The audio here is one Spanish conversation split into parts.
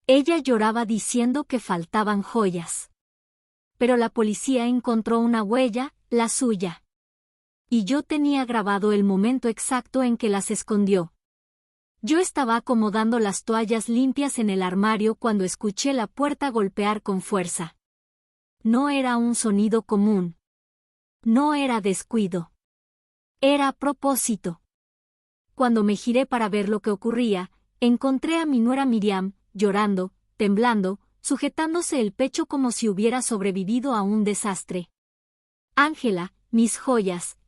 Ella lloraba diciendo que faltaban joyas. Pero la policía encontró una huella, la suya. Y yo tenía grabado el momento exacto en que las escondió. Yo estaba acomodando las toallas limpias en el armario cuando escuché la puerta golpear con fuerza. No era un sonido común. No era descuido. Era a propósito. Cuando me giré para ver lo que ocurría, encontré a mi nuera Miriam, llorando, temblando, sujetándose el pecho como si hubiera sobrevivido a un desastre. Ángela, mis joyas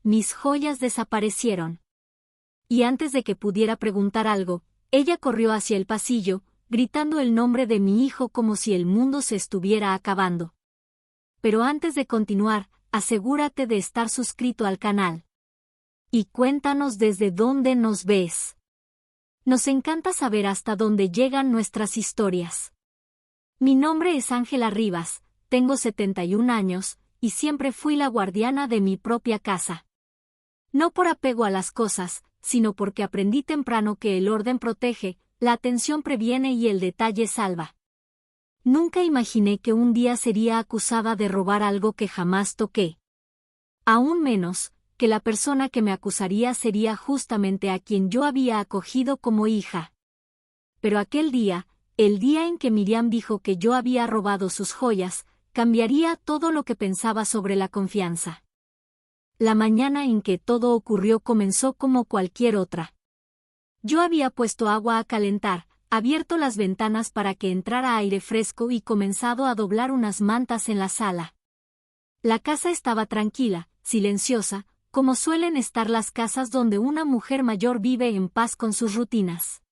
desaparecieron. Y antes de que pudiera preguntar algo, ella corrió hacia el pasillo, gritando el nombre de mi hijo como si el mundo se estuviera acabando. Pero antes de continuar, asegúrate de estar suscrito al canal. Y cuéntanos desde dónde nos ves. Nos encanta saber hasta dónde llegan nuestras historias. Mi nombre es Ángela Rivas, tengo 71 años, y siempre fui la guardiana de mi propia casa. No por apego a las cosas, sino porque aprendí temprano que el orden protege, la atención previene y el detalle salva. Nunca imaginé que un día sería acusada de robar algo que jamás toqué. Aún menos, que la persona que me acusaría sería justamente a quien yo había acogido como hija. Pero aquel día, el día en que Miriam dijo que yo había robado sus joyas, cambiaría todo lo que pensaba sobre la confianza. La mañana en que todo ocurrió comenzó como cualquier otra. Yo había puesto agua a calentar, abierto las ventanas para que entrara aire fresco y comenzado a doblar unas mantas en la sala. La casa estaba tranquila, silenciosa, como suelen estar las casas donde una mujer mayor vive en paz con sus rutinas.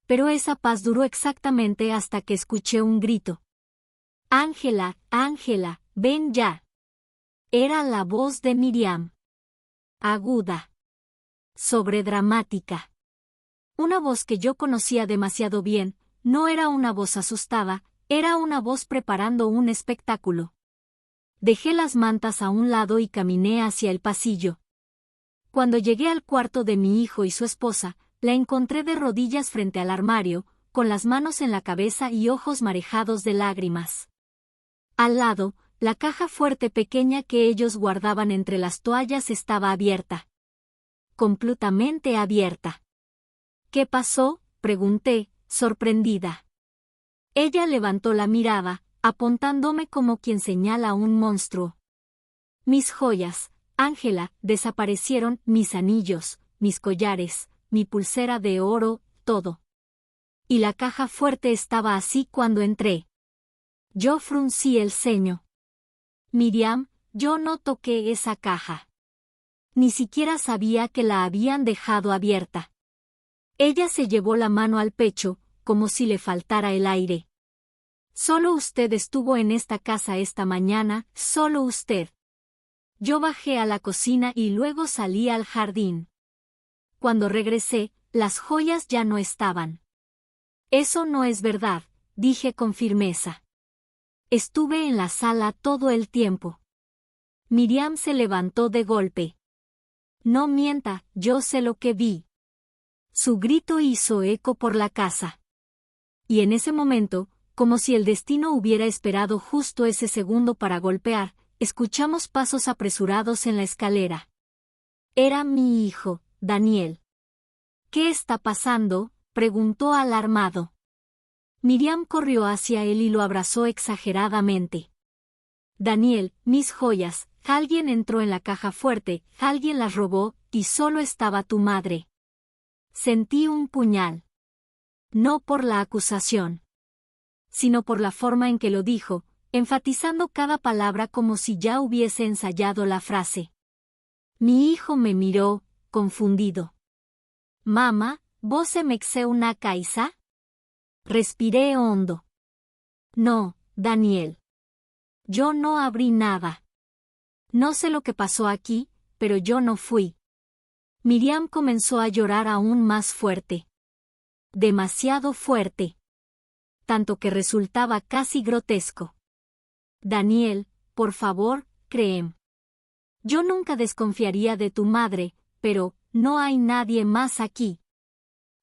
Pero esa paz duró exactamente hasta que escuché un grito. «Ángela, Ángela, ven ya». Era la voz de Miriam. Aguda. Sobredramática. Una voz que yo conocía demasiado bien, no era una voz asustada, era una voz preparando un espectáculo. Dejé las mantas a un lado y caminé hacia el pasillo. Cuando llegué al cuarto de mi hijo y su esposa, la encontré de rodillas frente al armario, con las manos en la cabeza y ojos marejados de lágrimas. Al lado, la caja fuerte pequeña que ellos guardaban entre las toallas estaba abierta. Completamente abierta. «¿Qué pasó?», pregunté, sorprendida. Ella levantó la mirada, apuntándome como quien señala a un monstruo. «Mis joyas, Ángela, desaparecieron, mis anillos, mis collares, mi pulsera de oro, todo. Y la caja fuerte estaba así cuando entré». Yo fruncí el ceño. «Miriam, yo no toqué esa caja. Ni siquiera sabía que la habían dejado abierta». Ella se llevó la mano al pecho, como si le faltara el aire. «Solo usted estuvo en esta casa esta mañana, solo usted». Yo bajé a la cocina y luego salí al jardín. Cuando regresé, las joyas ya no estaban. «Eso no es verdad», dije con firmeza. «Estuve en la sala todo el tiempo». Miriam se levantó de golpe. «No mienta, yo sé lo que vi». Su grito hizo eco por la casa. Y en ese momento, como si el destino hubiera esperado justo ese segundo para golpear, escuchamos pasos apresurados en la escalera. Era mi hijo, Daniel. «¿Qué está pasando?», preguntó alarmado. Miriam corrió hacia él y lo abrazó exageradamente. «Daniel, mis joyas, alguien entró en la caja fuerte, alguien las robó, y solo estaba tu madre». Sentí un puñal. No por la acusación, sino por la forma en que lo dijo, enfatizando cada palabra como si ya hubiese ensayado la frase. Mi hijo me miró, confundido. «Mamá, ¿vos emexé una caixa?» Respiré hondo. «No, Daniel. Yo no abrí nada. No sé lo que pasó aquí, pero yo no fui». Miriam comenzó a llorar aún más fuerte. Demasiado fuerte. Tanto que resultaba casi grotesco. «Daniel, por favor, créeme. Yo nunca desconfiaría de tu madre, pero no hay nadie más aquí».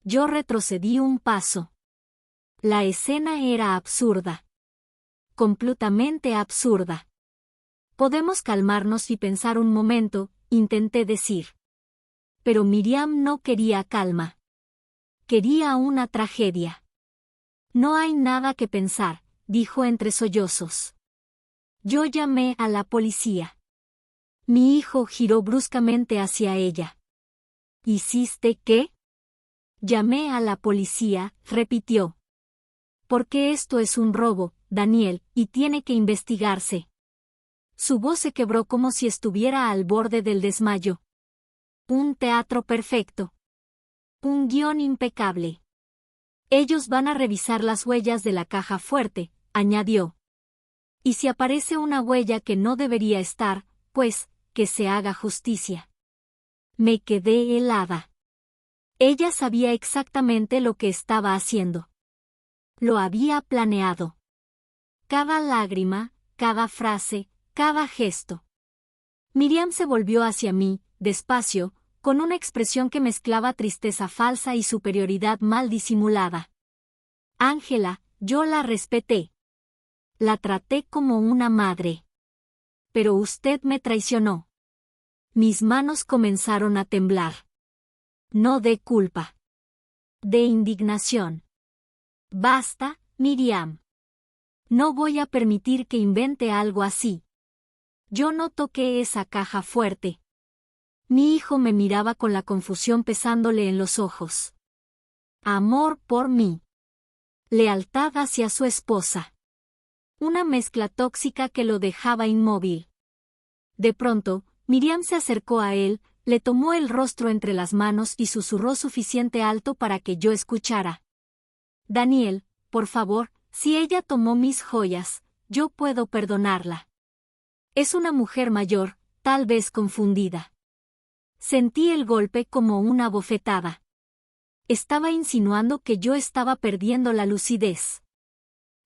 Yo retrocedí un paso. La escena era absurda. Completamente absurda. Podemos calmarnos y pensar un momento, intenté decir. Pero Miriam no quería calma. Quería una tragedia. No hay nada que pensar, dijo entre sollozos. Yo llamé a la policía. Mi hijo giró bruscamente hacia ella. ¿Hiciste qué? Llamé a la policía, repitió. Porque esto es un robo, Daniel, y tiene que investigarse. Su voz se quebró como si estuviera al borde del desmayo. Un teatro perfecto. Un guión impecable. Ellos van a revisar las huellas de la caja fuerte, añadió. Y si aparece una huella que no debería estar, pues, que se haga justicia. Me quedé helada. Ella sabía exactamente lo que estaba haciendo. Lo había planeado. Cada lágrima, cada frase, cada gesto. Miriam se volvió hacia mí, despacio, con una expresión que mezclaba tristeza falsa y superioridad mal disimulada. Ángela, yo la respeté. La traté como una madre. Pero usted me traicionó. Mis manos comenzaron a temblar. No de culpa. De indignación. Basta, Miriam. No voy a permitir que invente algo así. Yo no toqué esa caja fuerte. Mi hijo me miraba con la confusión pesándole en los ojos. Amor por mí. Lealtad hacia su esposa. Una mezcla tóxica que lo dejaba inmóvil. De pronto, Miriam se acercó a él, le tomó el rostro entre las manos y susurró suficiente alto para que yo escuchara. Daniel, por favor, si ella tomó mis joyas, yo puedo perdonarla. Es una mujer mayor, tal vez confundida. Sentí el golpe como una bofetada. Estaba insinuando que yo estaba perdiendo la lucidez.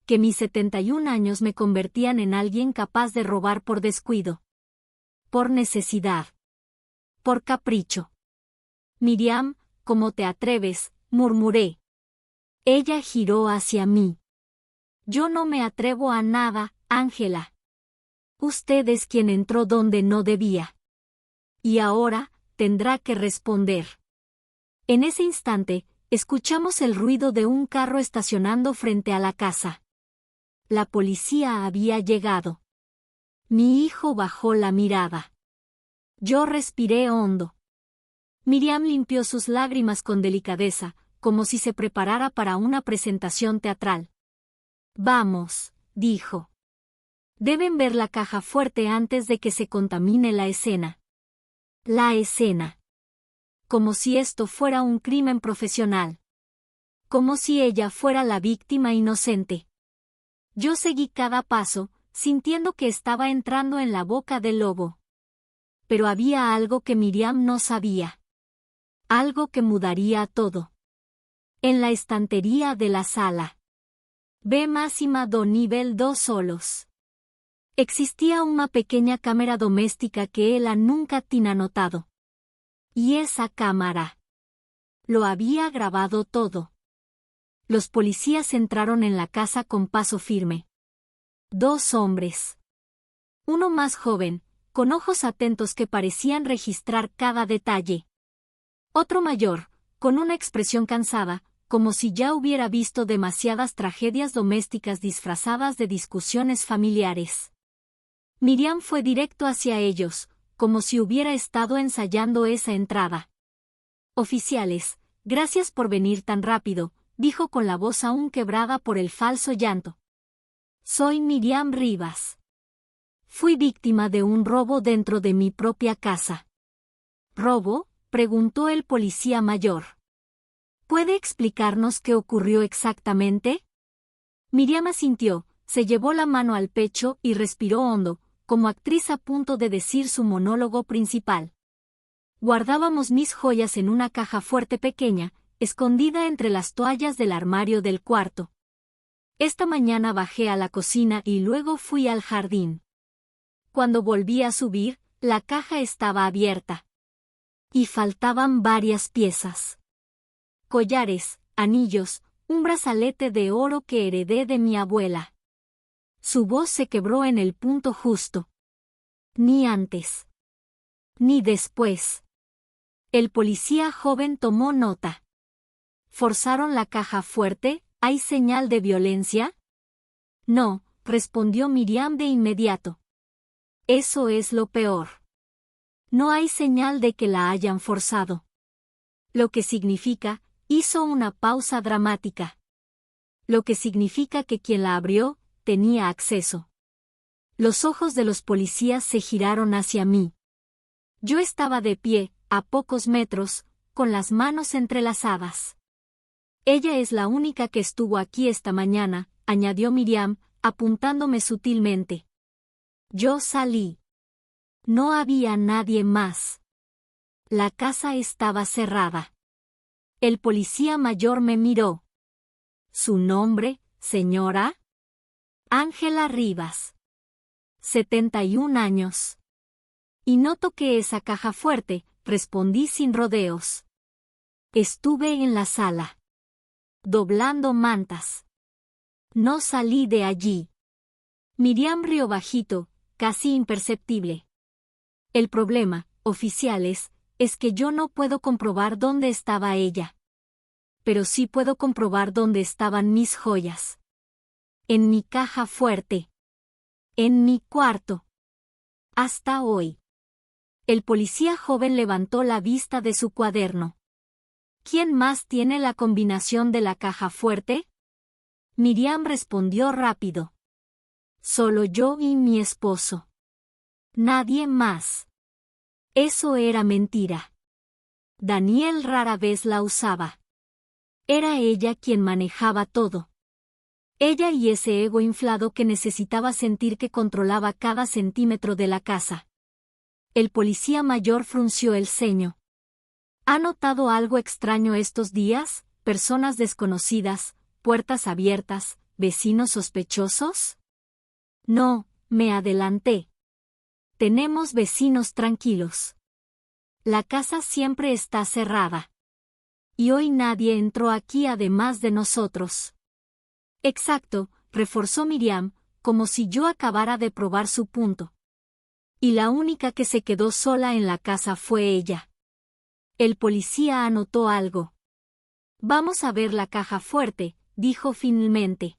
Que mis 71 años me convertían en alguien capaz de robar por descuido. Por necesidad. Por capricho. Miriam, ¿cómo te atreves?, murmuré. Ella giró hacia mí. Yo no me atrevo a nada, Ángela. Usted es quien entró donde no debía. Y ahora, tendrá que responder. En ese instante, escuchamos el ruido de un carro estacionando frente a la casa. La policía había llegado. Mi hijo bajó la mirada. Yo respiré hondo. Miriam limpió sus lágrimas con delicadeza, como si se preparara para una presentación teatral. Vamos, dijo. Deben ver la caja fuerte antes de que se contamine la escena. La escena. Como si esto fuera un crimen profesional. Como si ella fuera la víctima inocente. Yo seguí cada paso, sintiendo que estaba entrando en la boca del lobo. Pero había algo que Miriam no sabía. Algo que mudaría todo. En la estantería de la sala. B máxima do nivel 2 solos. Existía una pequeña cámara doméstica que ella nunca tinha notado. Y esa cámara. Lo había grabado todo. Los policías entraron en la casa con paso firme. 2 hombres. Uno más joven, con ojos atentos que parecían registrar cada detalle. Otro mayor, con una expresión cansada, como si ya hubiera visto demasiadas tragedias domésticas disfrazadas de discusiones familiares. Miriam fue directo hacia ellos, como si hubiera estado ensayando esa entrada. Oficiales, gracias por venir tan rápido, dijo con la voz aún quebrada por el falso llanto. Soy Miriam Rivas. Fui víctima de un robo dentro de mi propia casa. ¿Robo?, preguntó el policía mayor. ¿Puede explicarnos qué ocurrió exactamente? Miriam asintió, se llevó la mano al pecho y respiró hondo, como actriz a punto de decir su monólogo principal. Guardábamos mis joyas en una caja fuerte pequeña, escondida entre las toallas del armario del cuarto. Esta mañana bajé a la cocina y luego fui al jardín. Cuando volví a subir, la caja estaba abierta. Y faltaban varias piezas. Collares, anillos, Un brazalete de oro que heredé de mi abuela. Su voz se quebró en el punto justo. Ni antes. Ni después. El policía joven tomó nota. ¿Forzaron la caja fuerte? ¿Hay señal de violencia? No, respondió Miriam de inmediato. Eso es lo peor. No hay señal de que la hayan forzado. Lo que significa, hizo una pausa dramática. Lo que significa que quien la abrió, tenía acceso. Los ojos de los policías se giraron hacia mí. Yo estaba de pie, a pocos metros, con las manos entrelazadas. Ella es la única que estuvo aquí esta mañana, añadió Miriam, apuntándome sutilmente. Yo salí. No había nadie más. La casa estaba cerrada. El policía mayor me miró. ¿Su nombre, señora? Ángela Rivas. 71 años. Y no toqué esa caja fuerte, respondí sin rodeos. Estuve en la sala. Doblando mantas. No salí de allí. Miriam rió bajito, casi imperceptible. El problema, oficiales, es que yo no puedo comprobar dónde estaba ella. Pero sí puedo comprobar dónde estaban mis joyas. En mi caja fuerte. En mi cuarto. Hasta hoy. El policía joven levantó la vista de su cuaderno. ¿Quién más tiene la combinación de la caja fuerte? Miriam respondió rápido. Solo yo y mi esposo. Nadie más. Eso era mentira. Daniel rara vez la usaba. Era ella quien manejaba todo. Ella y ese ego inflado que necesitaba sentir que controlaba cada centímetro de la casa. El policía mayor frunció el ceño. ¿Ha notado algo extraño estos días? ¿Personas desconocidas, puertas abiertas, vecinos sospechosos? No, me adelanté. Tenemos vecinos tranquilos. La casa siempre está cerrada. Y hoy nadie entró aquí además de nosotros. Exacto, reforzó Miriam, como si yo acabara de probar su punto. Y la única que se quedó sola en la casa fue ella. El policía anotó algo. Vamos a ver la caja fuerte, dijo finalmente.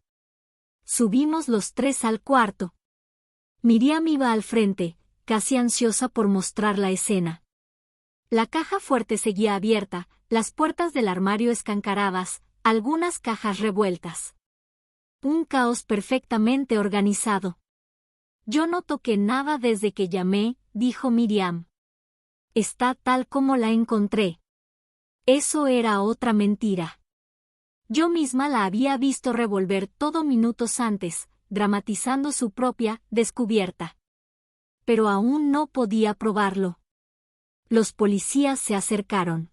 Subimos los tres al cuarto. Miriam iba al frente, casi ansiosa por mostrar la escena. La caja fuerte seguía abierta, las puertas del armario escancaradas, algunas cajas revueltas. Un caos perfectamente organizado. Yo no toqué nada desde que llamé, dijo Miriam. Está tal como la encontré. Eso era otra mentira. Yo misma la había visto revolver todo minutos antes, dramatizando su propia descubierta. Pero aún no podía probarlo. Los policías se acercaron.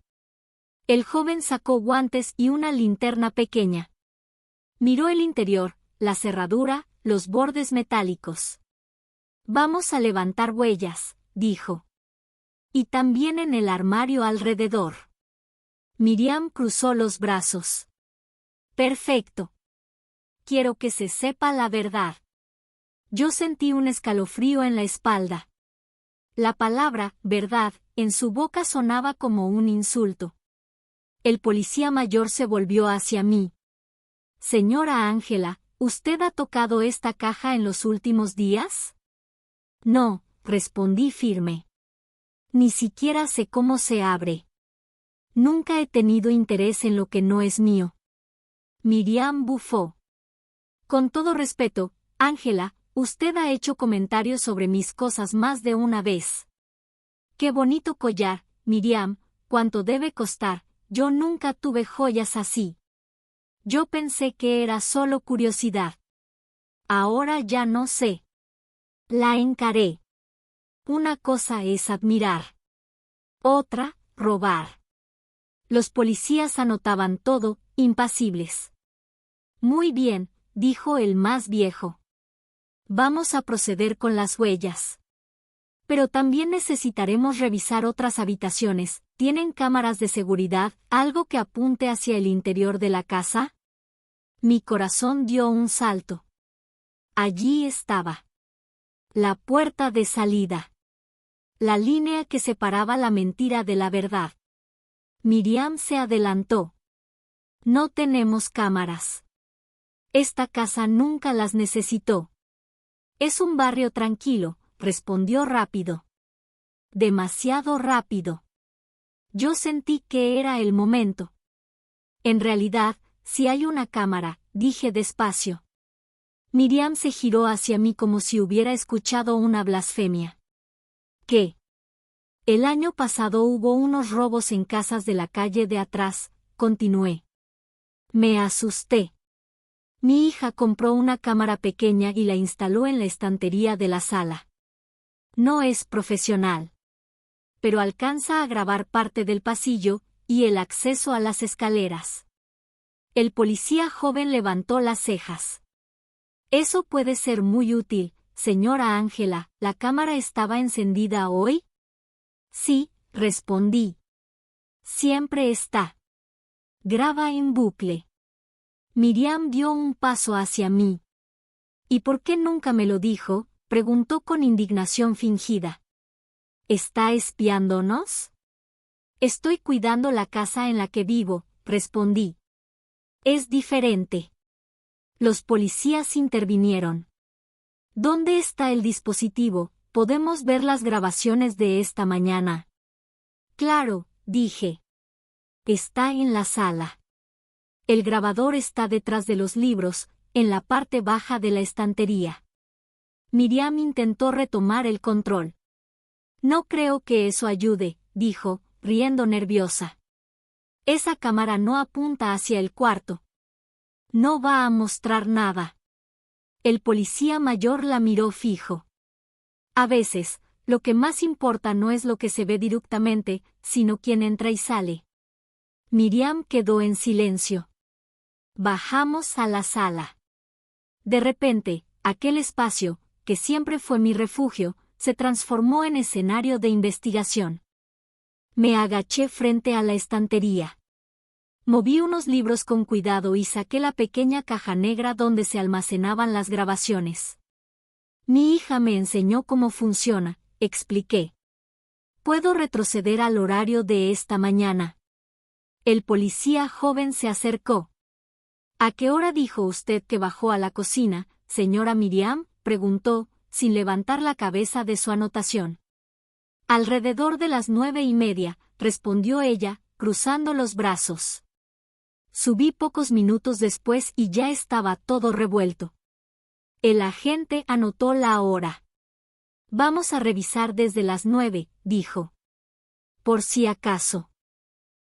El joven sacó guantes y una linterna pequeña. Miró el interior, la cerradura, los bordes metálicos. Vamos a levantar huellas, dijo. Y también en el armario alrededor. Miriam cruzó los brazos. Perfecto. Quiero que se sepa la verdad. Yo sentí un escalofrío en la espalda. La palabra, verdad, en su boca sonaba como un insulto. El policía mayor se volvió hacia mí. Señora Ángela, ¿usted ha tocado esta caja en los últimos días? No, respondí firme. Ni siquiera sé cómo se abre. Nunca he tenido interés en lo que no es mío. Miriam bufó. Con todo respeto, Ángela, usted ha hecho comentarios sobre mis cosas más de una vez. Qué bonito collar, Miriam, ¿cuánto debe costar? Yo nunca tuve joyas así. Yo pensé que era solo curiosidad. Ahora ya no sé. La encaré. Una cosa es admirar. Otra, robar. Los policías anotaban todo, impasibles. Muy bien, dijo el más viejo. Vamos a proceder con las huellas. Pero también necesitaremos revisar otras habitaciones. ¿Tienen cámaras de seguridad, algo que apunte hacia el interior de la casa? Mi corazón dio un salto. Allí estaba. La puerta de salida. La línea que separaba la mentira de la verdad. Miriam se adelantó. No tenemos cámaras. Esta casa nunca las necesitó. Es un barrio tranquilo, respondió rápido. Demasiado rápido. Yo sentí que era el momento. En realidad, si hay una cámara, dije despacio. Miriam se giró hacia mí como si hubiera escuchado una blasfemia. ¿Qué? El año pasado hubo unos robos en casas de la calle de atrás, continué. Me asusté. Mi hija compró una cámara pequeña y la instaló en la estantería de la sala. No es profesional. Pero alcanza a grabar parte del pasillo y el acceso a las escaleras. El policía joven levantó las cejas. Eso puede ser muy útil, señora Ángela. ¿La cámara estaba encendida hoy? Sí, respondí. Siempre está. Graba en bucle. Miriam dio un paso hacia mí. ¿Y por qué nunca me lo dijo?, preguntó con indignación fingida. ¿Está espiándonos? Estoy cuidando la casa en la que vivo, respondí. Es diferente. Los policías intervinieron. ¿Dónde está el dispositivo? ¿Podemos ver las grabaciones de esta mañana? Claro, dije. Está en la sala. El grabador está detrás de los libros, en la parte baja de la estantería. Miriam intentó retomar el control. No creo que eso ayude, dijo, riendo nerviosa. Esa cámara no apunta hacia el cuarto. No va a mostrar nada. El policía mayor la miró fijo. A veces, lo que más importa no es lo que se ve directamente, sino quién entra y sale. Miriam quedó en silencio. Bajamos a la sala. De repente, aquel espacio, que siempre fue mi refugio, se transformó en escenario de investigación. Me agaché frente a la estantería. Moví unos libros con cuidado y saqué la pequeña caja negra donde se almacenaban las grabaciones. Mi hija me enseñó cómo funciona, expliqué. Puedo retroceder al horario de esta mañana. El policía joven se acercó. ¿A qué hora dijo usted que bajó a la cocina, señora Miriam?, preguntó, sin levantar la cabeza de su anotación. Alrededor de las 9:30, respondió ella, cruzando los brazos. Subí pocos minutos después y ya estaba todo revuelto. El agente anotó la hora. Vamos a revisar desde las 9, dijo. Por si acaso.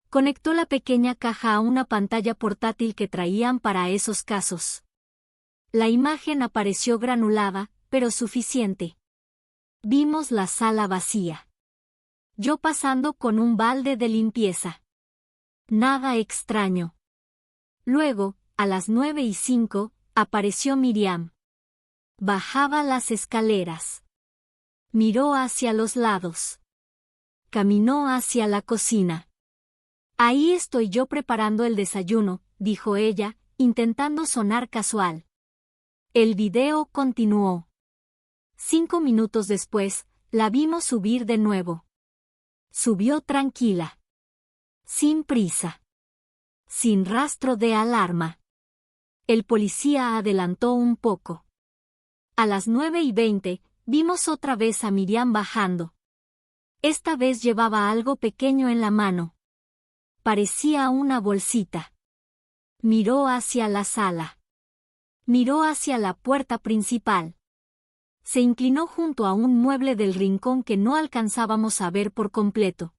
Conectó la pequeña caja a una pantalla portátil que traían para esos casos. La imagen apareció granulada, pero suficiente. Vimos la sala vacía. Yo pasando con un balde de limpieza. Nada extraño. Luego, a las 9:05, apareció Miriam. Bajaba las escaleras. Miró hacia los lados. Caminó hacia la cocina. Ahí estoy yo preparando el desayuno, dijo ella, intentando sonar casual. El video continuó. 5 minutos después, la vimos subir de nuevo. Subió tranquila. Sin prisa. Sin rastro de alarma. El policía adelantó un poco. A las 9:20, vimos otra vez a Miriam bajando. Esta vez llevaba algo pequeño en la mano. Parecía una bolsita. Miró hacia la sala. Miró hacia la puerta principal. Se inclinó junto a un mueble del rincón que no alcanzábamos a ver por completo.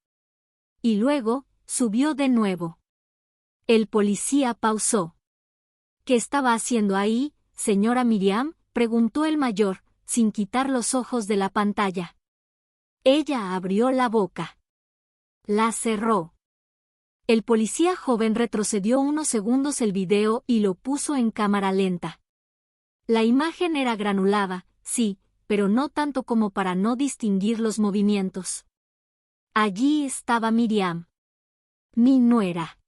Y luego, subió de nuevo. El policía pausó. ¿Qué estaba haciendo ahí, señora Miriam?, preguntó el mayor, sin quitar los ojos de la pantalla. Ella abrió la boca. La cerró. El policía joven retrocedió unos segundos el video y lo puso en cámara lenta. La imagen era granulada, sí, pero no tanto como para no distinguir los movimientos. Allí estaba Miriam. Mi nuera.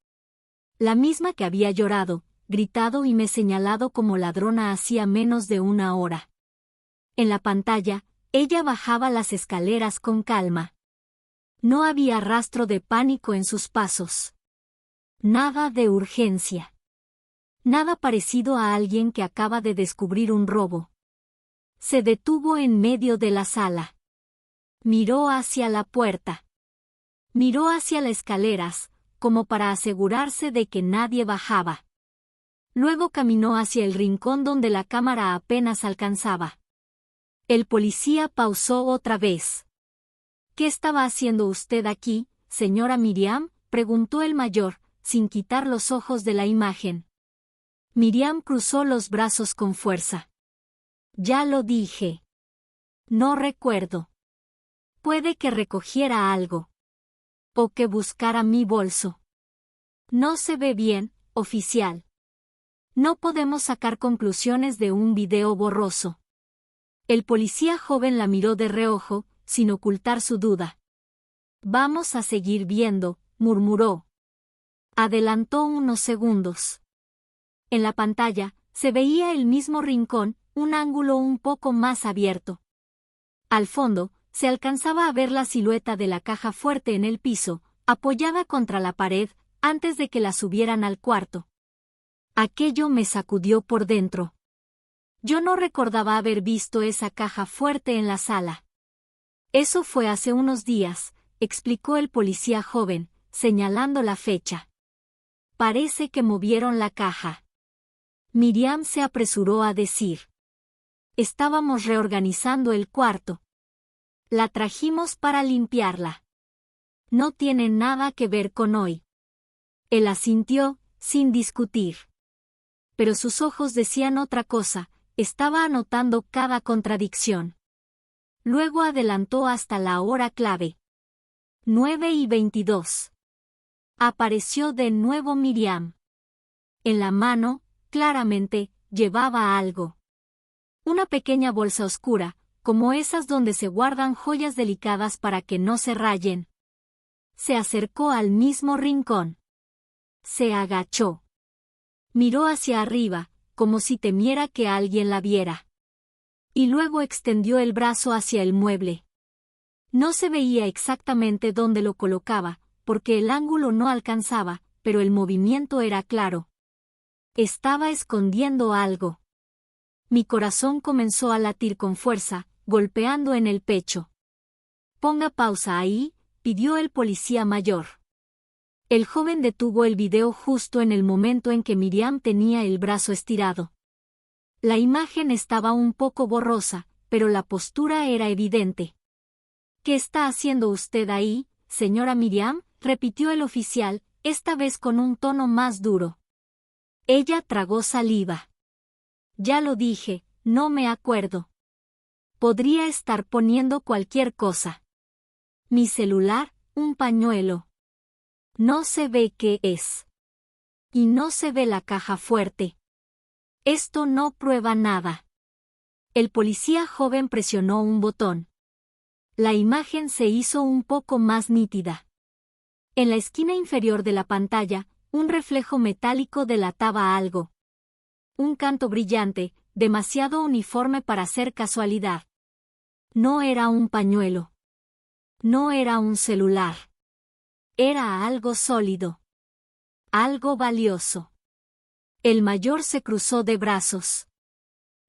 La misma que había llorado, gritado y me señalado como ladrona hacía menos de una hora. En la pantalla, ella bajaba las escaleras con calma. No había rastro de pánico en sus pasos. Nada de urgencia. Nada parecido a alguien que acaba de descubrir un robo. Se detuvo en medio de la sala. Miró hacia la puerta. Miró hacia las escaleras, como para asegurarse de que nadie bajaba. Luego caminó hacia el rincón donde la cámara apenas alcanzaba. El policía pausó otra vez. ¿Qué estaba haciendo usted aquí, señora Miriam?, preguntó el mayor, sin quitar los ojos de la imagen. Miriam cruzó los brazos con fuerza. Ya lo dije. No recuerdo. Puede que recogiera algo. O que buscara mi bolso. No se ve bien, oficial. No podemos sacar conclusiones de un video borroso. El policía joven la miró de reojo, sin ocultar su duda. Vamos a seguir viendo, murmuró. Adelantó unos segundos. En la pantalla, se veía el mismo rincón, un ángulo un poco más abierto. Al fondo, se alcanzaba a ver la silueta de la caja fuerte en el piso, apoyada contra la pared, antes de que la subieran al cuarto. Aquello me sacudió por dentro. Yo no recordaba haber visto esa caja fuerte en la sala. Eso fue hace unos días, explicó el policía joven, señalando la fecha. Parece que movieron la caja. Miriam se apresuró a decir. Estábamos reorganizando el cuarto. La trajimos para limpiarla. No tiene nada que ver con hoy. Él asintió, sin discutir. Pero sus ojos decían otra cosa, estaba anotando cada contradicción. Luego adelantó hasta la hora clave. 9:22. Apareció de nuevo Miriam. En la mano, claramente, llevaba algo. Una pequeña bolsa oscura, como esas donde se guardan joyas delicadas para que no se rayen. Se acercó al mismo rincón. Se agachó. Miró hacia arriba, como si temiera que alguien la viera. Y luego extendió el brazo hacia el mueble. No se veía exactamente dónde lo colocaba, porque el ángulo no alcanzaba, pero el movimiento era claro. Estaba escondiendo algo. Mi corazón comenzó a latir con fuerza, golpeando en el pecho. Ponga pausa ahí, pidió el policía mayor. El joven detuvo el video justo en el momento en que Miriam tenía el brazo estirado. La imagen estaba un poco borrosa, pero la postura era evidente. ¿Qué está haciendo usted ahí, señora Miriam?, repitió el oficial, esta vez con un tono más duro. Ella tragó saliva. Ya lo dije, no me acuerdo. Podría estar poniendo cualquier cosa. Mi celular, un pañuelo. No se ve qué es. Y no se ve la caja fuerte. Esto no prueba nada. El policía joven presionó un botón. La imagen se hizo un poco más nítida. En la esquina inferior de la pantalla, un reflejo metálico delataba algo. Un canto brillante, demasiado uniforme para ser casualidad. No era un pañuelo. No era un celular. Era algo sólido. Algo valioso. El mayor se cruzó de brazos.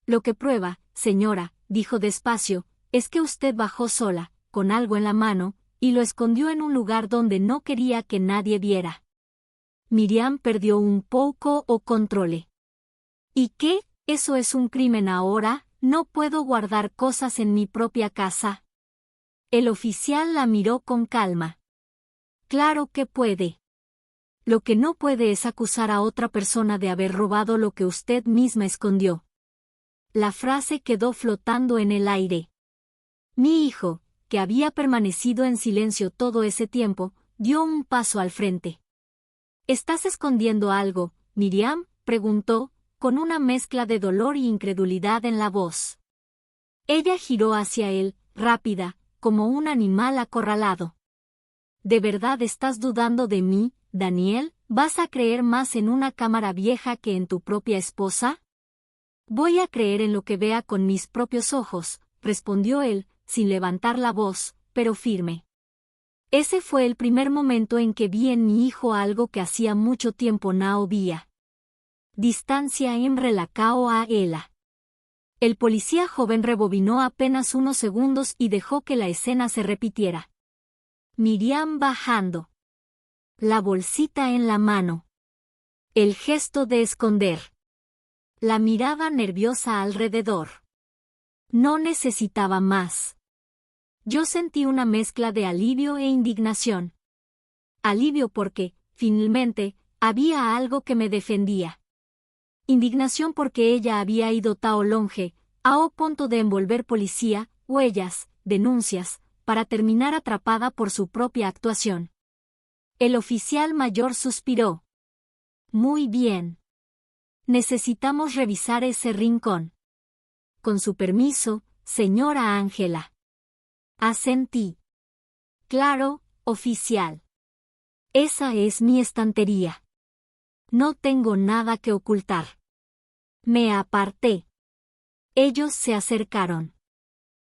Lo que prueba, señora, dijo despacio, es que usted bajó sola, con algo en la mano, y lo escondió en un lugar donde no quería que nadie viera. Miriam perdió un poco o control. ¿Y qué? ¿Eso es un crimen ahora? ¿No puedo guardar cosas en mi propia casa? El oficial la miró con calma. Claro que puede. Lo que no puede es acusar a otra persona de haber robado lo que usted misma escondió. La frase quedó flotando en el aire. Mi hijo, que había permanecido en silencio todo ese tiempo, dio un paso al frente. ¿Estás escondiendo algo, Miriam?, preguntó, con una mezcla de dolor y incredulidad en la voz. Ella giró hacia él, rápida, como un animal acorralado. ¿De verdad estás dudando de mí, Daniel?, ¿Vas a creer más en una cámara vieja que en tu propia esposa? Voy a creer en lo que vea con mis propios ojos, respondió él, sin levantar la voz, pero firme. Ese fue el primer momento en que vi en mi hijo algo que hacía mucho tiempo no veía. Distancia en relacao a ella. El policía joven rebobinó apenas unos segundos y dejó que la escena se repitiera. Miriam bajando. La bolsita en la mano. El gesto de esconder. La mirada nerviosa alrededor. No necesitaba más. Yo sentí una mezcla de alivio e indignación. Alivio porque, finalmente, había algo que me defendía. Indignación porque ella había ido tao longe, a punto de envolver policía, huellas, denuncias, para terminar atrapada por su propia actuación. El oficial mayor suspiró. Muy bien. Necesitamos revisar ese rincón. Con su permiso, señora Ángela. Asentí. Claro, oficial. Esa es mi estantería. No tengo nada que ocultar. Me aparté. Ellos se acercaron.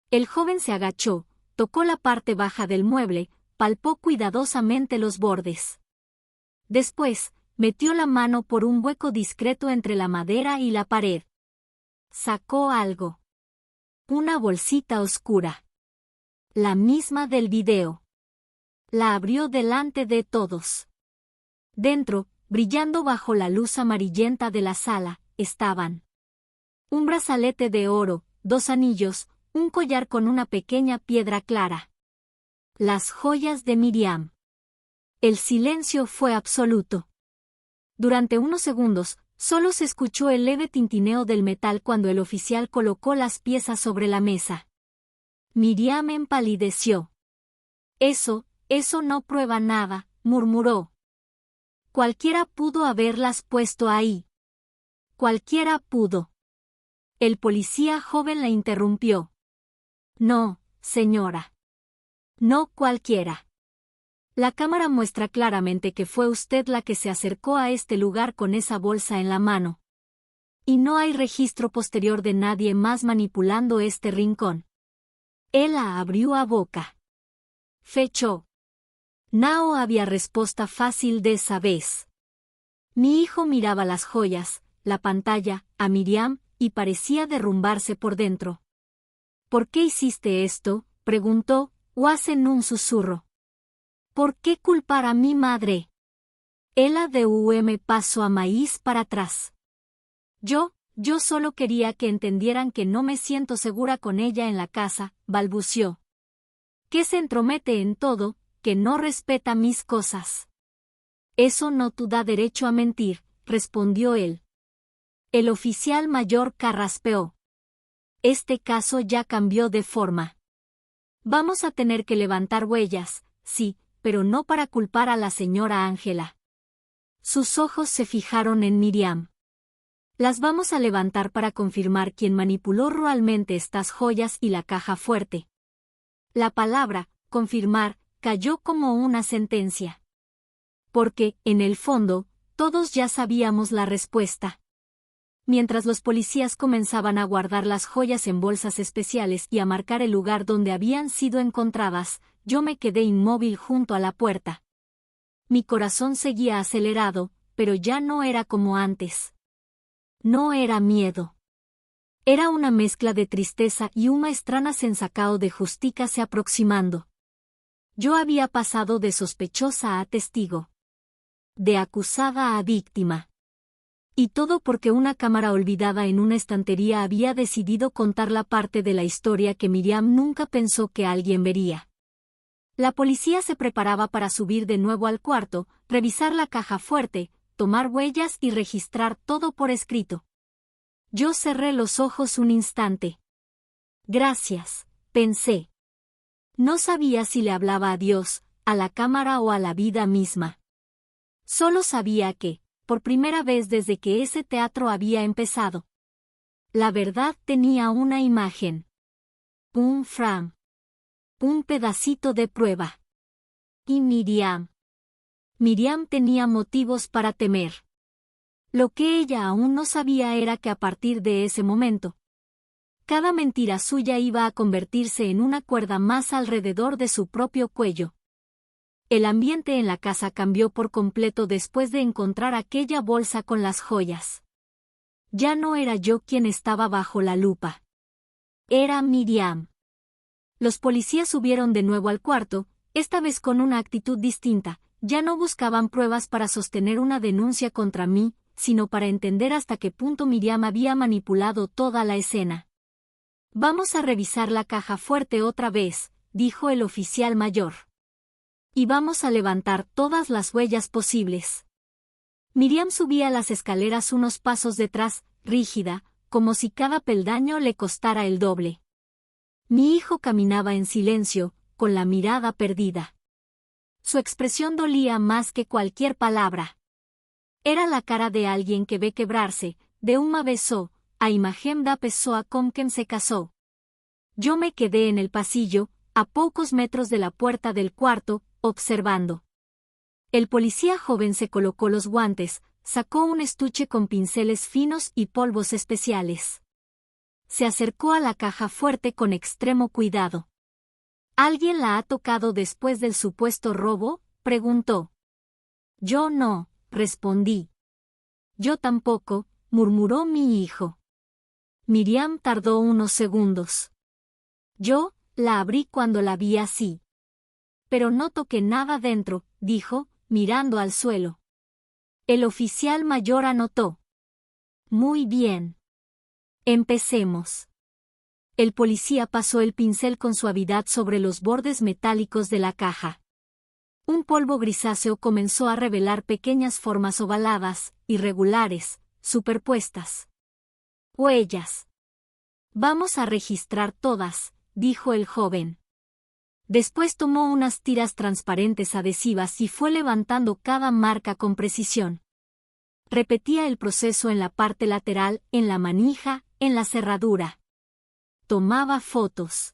El joven se agachó, tocó la parte baja del mueble, palpó cuidadosamente los bordes. Después, metió la mano por un hueco discreto entre la madera y la pared. Sacó algo. Una bolsita oscura. La misma del video. La abrió delante de todos. Dentro, brillando bajo la luz amarillenta de la sala, estaban un brazalete de oro, 2 anillos, un collar con una pequeña piedra clara. Las joyas de Miriam. El silencio fue absoluto. Durante unos segundos, solo se escuchó el leve tintineo del metal cuando el oficial colocó las piezas sobre la mesa. Miriam empalideció. Eso no prueba nada, murmuró. Cualquiera pudo haberlas puesto ahí. Cualquiera pudo. El policía joven la interrumpió. No, señora. No cualquiera. La cámara muestra claramente que fue usted la que se acercó a este lugar con esa bolsa en la mano. Y no hay registro posterior de nadie más manipulando este rincón. Ella abrió a boca. Fechó. No había respuesta fácil de esa vez. Mi hijo miraba las joyas, la pantalla, a Miriam, y parecía derrumbarse por dentro. ¿Por qué hiciste esto?, preguntó, Oas en un susurro. ¿Por qué culpar a mi madre? Ella de paso a maíz para atrás. Yo solo quería que entendieran que no me siento segura con ella en la casa, balbució. Que se entromete en todo, que no respeta mis cosas. Eso no te da derecho a mentir, respondió él. El oficial mayor carraspeó. Este caso ya cambió de forma. Vamos a tener que levantar huellas, sí, pero no para culpar a la señora Ángela. Sus ojos se fijaron en Miriam. Las vamos a levantar para confirmar quién manipuló realmente estas joyas y la caja fuerte. La palabra, confirmar, cayó como una sentencia. Porque, en el fondo, todos ya sabíamos la respuesta. Mientras los policías comenzaban a guardar las joyas en bolsas especiales y a marcar el lugar donde habían sido encontradas, yo me quedé inmóvil junto a la puerta. Mi corazón seguía acelerado, pero ya no era como antes. No era miedo. Era una mezcla de tristeza y una extraña sensación de justicia se aproximando. Yo había pasado de sospechosa a testigo. De acusada a víctima. Y todo porque una cámara olvidada en una estantería había decidido contar la parte de la historia que Miriam nunca pensó que alguien vería. La policía se preparaba para subir de nuevo al cuarto, revisar la caja fuerte, tomar huellas y registrar todo por escrito. Yo cerré los ojos un instante. Gracias, pensé. No sabía si le hablaba a Dios, a la cámara o a la vida misma. Solo sabía que, por primera vez desde que ese teatro había empezado, la verdad tenía una imagen. Un frame. Un pedacito de prueba. Y Miriam. Miriam tenía motivos para temer. Lo que ella aún no sabía era que a partir de ese momento, cada mentira suya iba a convertirse en una cuerda más alrededor de su propio cuello. El ambiente en la casa cambió por completo después de encontrar aquella bolsa con las joyas. Ya no era yo quien estaba bajo la lupa. Era Miriam. Los policías subieron de nuevo al cuarto, esta vez con una actitud distinta. Ya no buscaban pruebas para sostener una denuncia contra mí, sino para entender hasta qué punto Miriam había manipulado toda la escena. «Vamos a revisar la caja fuerte otra vez», dijo el oficial mayor. «Y vamos a levantar todas las huellas posibles». Miriam subía las escaleras unos pasos detrás, rígida, como si cada peldaño le costara el doble. Mi hijo caminaba en silencio, con la mirada perdida. Su expresión dolía más que cualquier palabra. Era la cara de alguien que ve quebrarse, de una besó, a imagen da pessoa con quien se casó. Yo me quedé en el pasillo, a pocos metros de la puerta del cuarto, observando. El policía joven se colocó los guantes, sacó un estuche con pinceles finos y polvos especiales. Se acercó a la caja fuerte con extremo cuidado. ¿Alguien la ha tocado después del supuesto robo?, preguntó. Yo no, respondí. Yo tampoco, murmuró mi hijo. Miriam tardó unos segundos. Yo la abrí cuando la vi así. Pero no toqué nada dentro, dijo, mirando al suelo. El oficial mayor anotó. Muy bien. Empecemos. El policía pasó el pincel con suavidad sobre los bordes metálicos de la caja. Un polvo grisáceo comenzó a revelar pequeñas formas ovaladas, irregulares, superpuestas. Huellas. Vamos a registrar todas, dijo el joven. Después tomó unas tiras transparentes adhesivas y fue levantando cada marca con precisión. Repetía el proceso en la parte lateral, en la manija, en la cerradura. Tomaba fotos.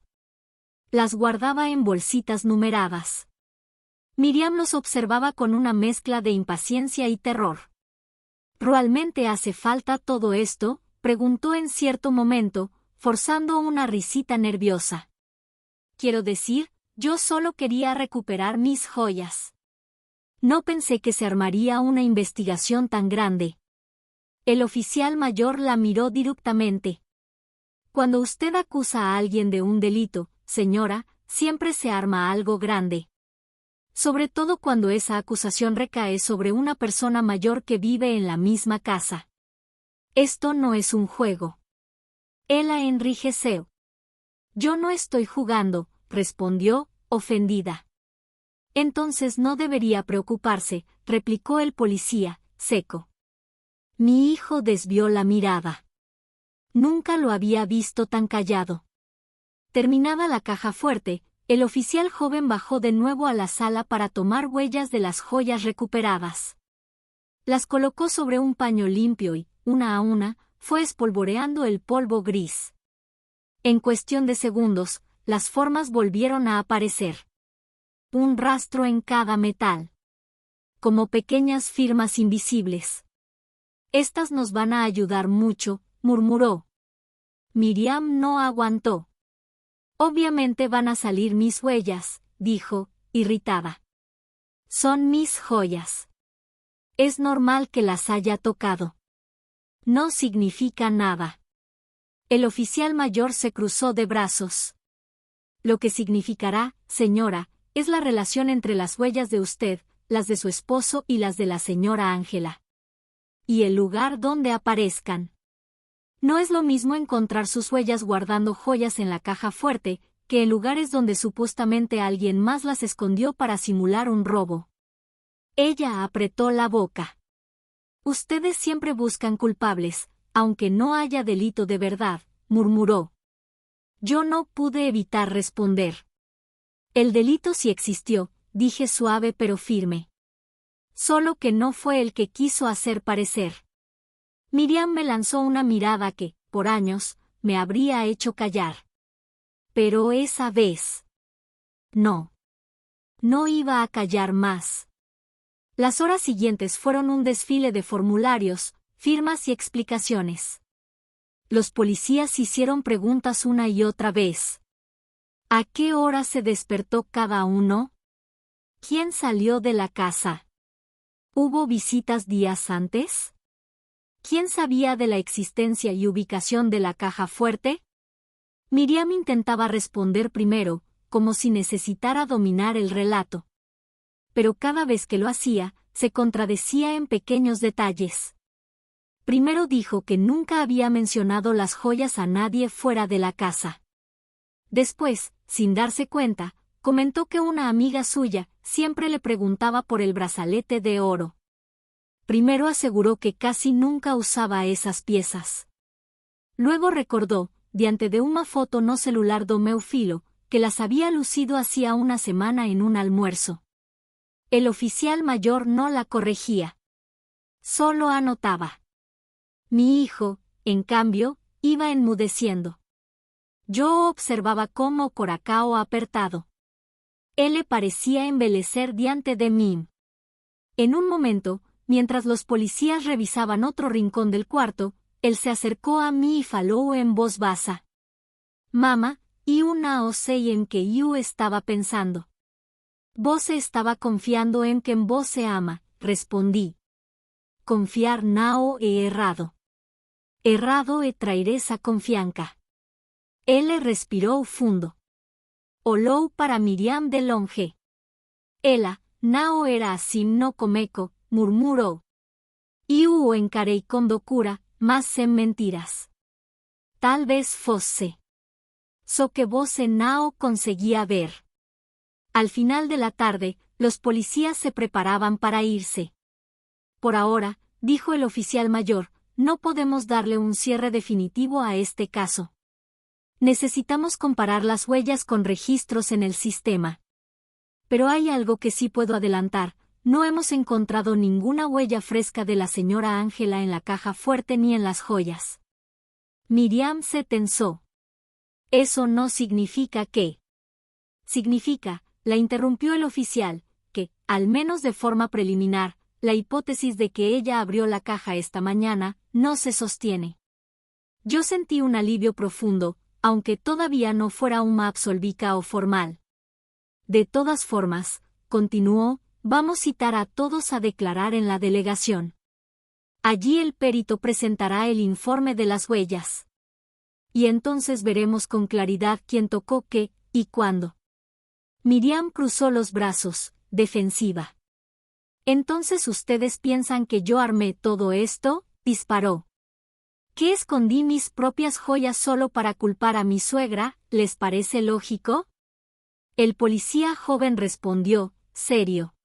Las guardaba en bolsitas numeradas. Miriam los observaba con una mezcla de impaciencia y terror. ¿Realmente hace falta todo esto?, preguntó en cierto momento, forzando una risita nerviosa. Quiero decir, yo solo quería recuperar mis joyas. No pensé que se armaría una investigación tan grande. El oficial mayor la miró directamente. Cuando usted acusa a alguien de un delito, señora, siempre se arma algo grande. Sobre todo cuando esa acusación recae sobre una persona mayor que vive en la misma casa. Esto no es un juego. Él la enrijeció. Yo no estoy jugando, respondió, ofendida. Entonces no debería preocuparse, replicó el policía, seco. Mi hijo desvió la mirada. Nunca lo había visto tan callado. Terminada la caja fuerte, el oficial joven bajó de nuevo a la sala para tomar huellas de las joyas recuperadas. Las colocó sobre un paño limpio y, una a una, fue espolvoreando el polvo gris. En cuestión de segundos, las formas volvieron a aparecer. Un rastro en cada metal. Como pequeñas firmas invisibles. Estas nos van a ayudar mucho, murmuró. Miriam no aguantó. Obviamente van a salir mis huellas, dijo, irritada. Son mis joyas. Es normal que las haya tocado. No significa nada. El oficial mayor se cruzó de brazos. Lo que significará, señora, es la relación entre las huellas de usted, las de su esposo y las de la señora Ángela. Y el lugar donde aparezcan. No es lo mismo encontrar sus huellas guardando joyas en la caja fuerte, que en lugares donde supuestamente alguien más las escondió para simular un robo. Ella apretó la boca. Ustedes siempre buscan culpables, aunque no haya delito de verdad, murmuró. Yo no pude evitar responder. El delito sí existió, dije suave pero firme. Solo que no fue el que quiso hacer parecer. Miriam me lanzó una mirada que, por años, me habría hecho callar. Pero esa vez. No. No iba a callar más. Las horas siguientes fueron un desfile de formularios, firmas y explicaciones. Los policías hicieron preguntas una y otra vez. ¿A qué hora se despertó cada uno? ¿Quién salió de la casa? ¿Hubo visitas días antes? ¿Quién sabía de la existencia y ubicación de la caja fuerte? Miriam intentaba responder primero, como si necesitara dominar el relato. Pero cada vez que lo hacía, se contradecía en pequeños detalles. Primero dijo que nunca había mencionado las joyas a nadie fuera de la casa. Después, sin darse cuenta, comentó que una amiga suya siempre le preguntaba por el brazalete de oro. Primero aseguró que casi nunca usaba esas piezas. Luego recordó, diante de una foto no celular do meu filho, que las había lucido hacía una semana en un almuerzo. El oficial mayor no la corregía. Solo anotaba. Mi hijo, en cambio, iba enmudeciendo. Yo observaba cómo Coracao apertado. Él le parecía embelecer diante de mí. En un momento, mientras los policías revisaban otro rincón del cuarto, él se acercó a mí y faló en voz baja. Mamá, y una o sei en que yo estaba pensando. Vos estaba confiando en que vos se ama, respondí. Confiar nao he errado. Errado e traeré esa confianza. Él le respiró fundo. Olou para Miriam de longe. Ela, nao era así no comeco, murmuró. Iu encarei con docura, mas sem mentiras. Tal vez fosse. So que vos nao conseguía ver. Al final de la tarde, los policías se preparaban para irse. Por ahora, dijo el oficial mayor, no podemos darle un cierre definitivo a este caso. Necesitamos comparar las huellas con registros en el sistema. Pero hay algo que sí puedo adelantar, no hemos encontrado ninguna huella fresca de la señora Ángela en la caja fuerte ni en las joyas. Miriam se tensó. Eso no significa que. Significa, la interrumpió el oficial, que, al menos de forma preliminar, la hipótesis de que ella abrió la caja esta mañana, no se sostiene. Yo sentí un alivio profundo, aunque todavía no fuera una absolvica o formal. De todas formas, continuó, vamos a citar a todos a declarar en la delegación. Allí el perito presentará el informe de las huellas. Y entonces veremos con claridad quién tocó qué, y cuándo. Miriam cruzó los brazos, defensiva. ¿Entonces ustedes piensan que yo armé todo esto? Disparó. ¿Que escondí mis propias joyas solo para culpar a mi suegra? ¿Les parece lógico? El policía joven respondió, serio.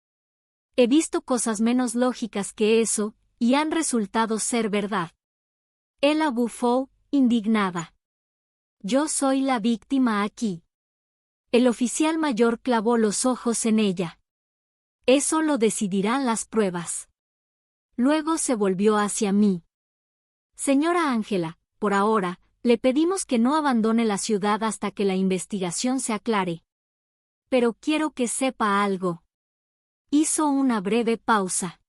He visto cosas menos lógicas que eso, y han resultado ser verdad. Ella bufó, indignada. Yo soy la víctima aquí. El oficial mayor clavó los ojos en ella. Eso lo decidirán las pruebas. Luego se volvió hacia mí. Señora Ángela, por ahora, le pedimos que no abandone la ciudad hasta que la investigación se aclare. Pero quiero que sepa algo. Hizo una breve pausa.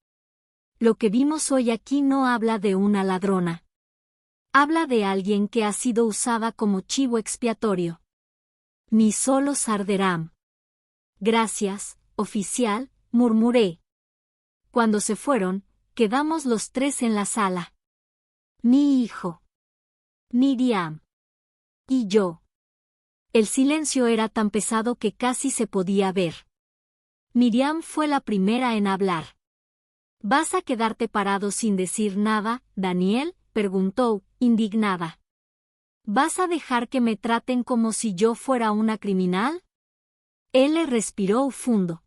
Lo que vimos hoy aquí no habla de una ladrona. Habla de alguien que ha sido usada como chivo expiatorio. Ni solo arderán. Gracias, oficial, murmuré. Cuando se fueron, quedamos los tres en la sala. Mi hijo. Miriam. Y yo. El silencio era tan pesado que casi se podía ver. Miriam fue la primera en hablar. ¿Vas a quedarte parado sin decir nada, Daniel?, preguntó, indignada. ¿Vas a dejar que me traten como si yo fuera una criminal? Él le respiró fundo.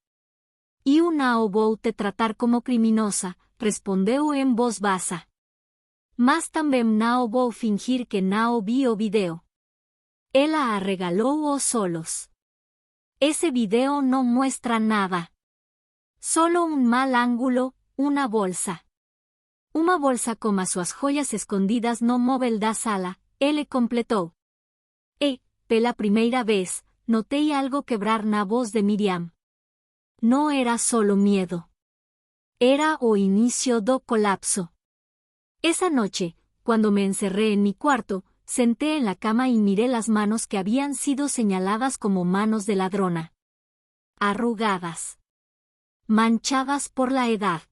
Y una vou te tratar como criminosa, respondió en voz baja. Mas también no vou fingir que no vi o video. Él la regaló solos. Ese video no muestra nada. Solo un mal ángulo, una bolsa. Una bolsa con sus joyas escondidas no móvel da sala, él le completó. Pela primera vez, noté algo quebrar na voz de Miriam. No era solo miedo. Era o inicio do colapso. Esa noche, cuando me encerré en mi cuarto, senté en la cama y miré las manos que habían sido señaladas como manos de ladrona. Arrugadas. Manchadas por la edad.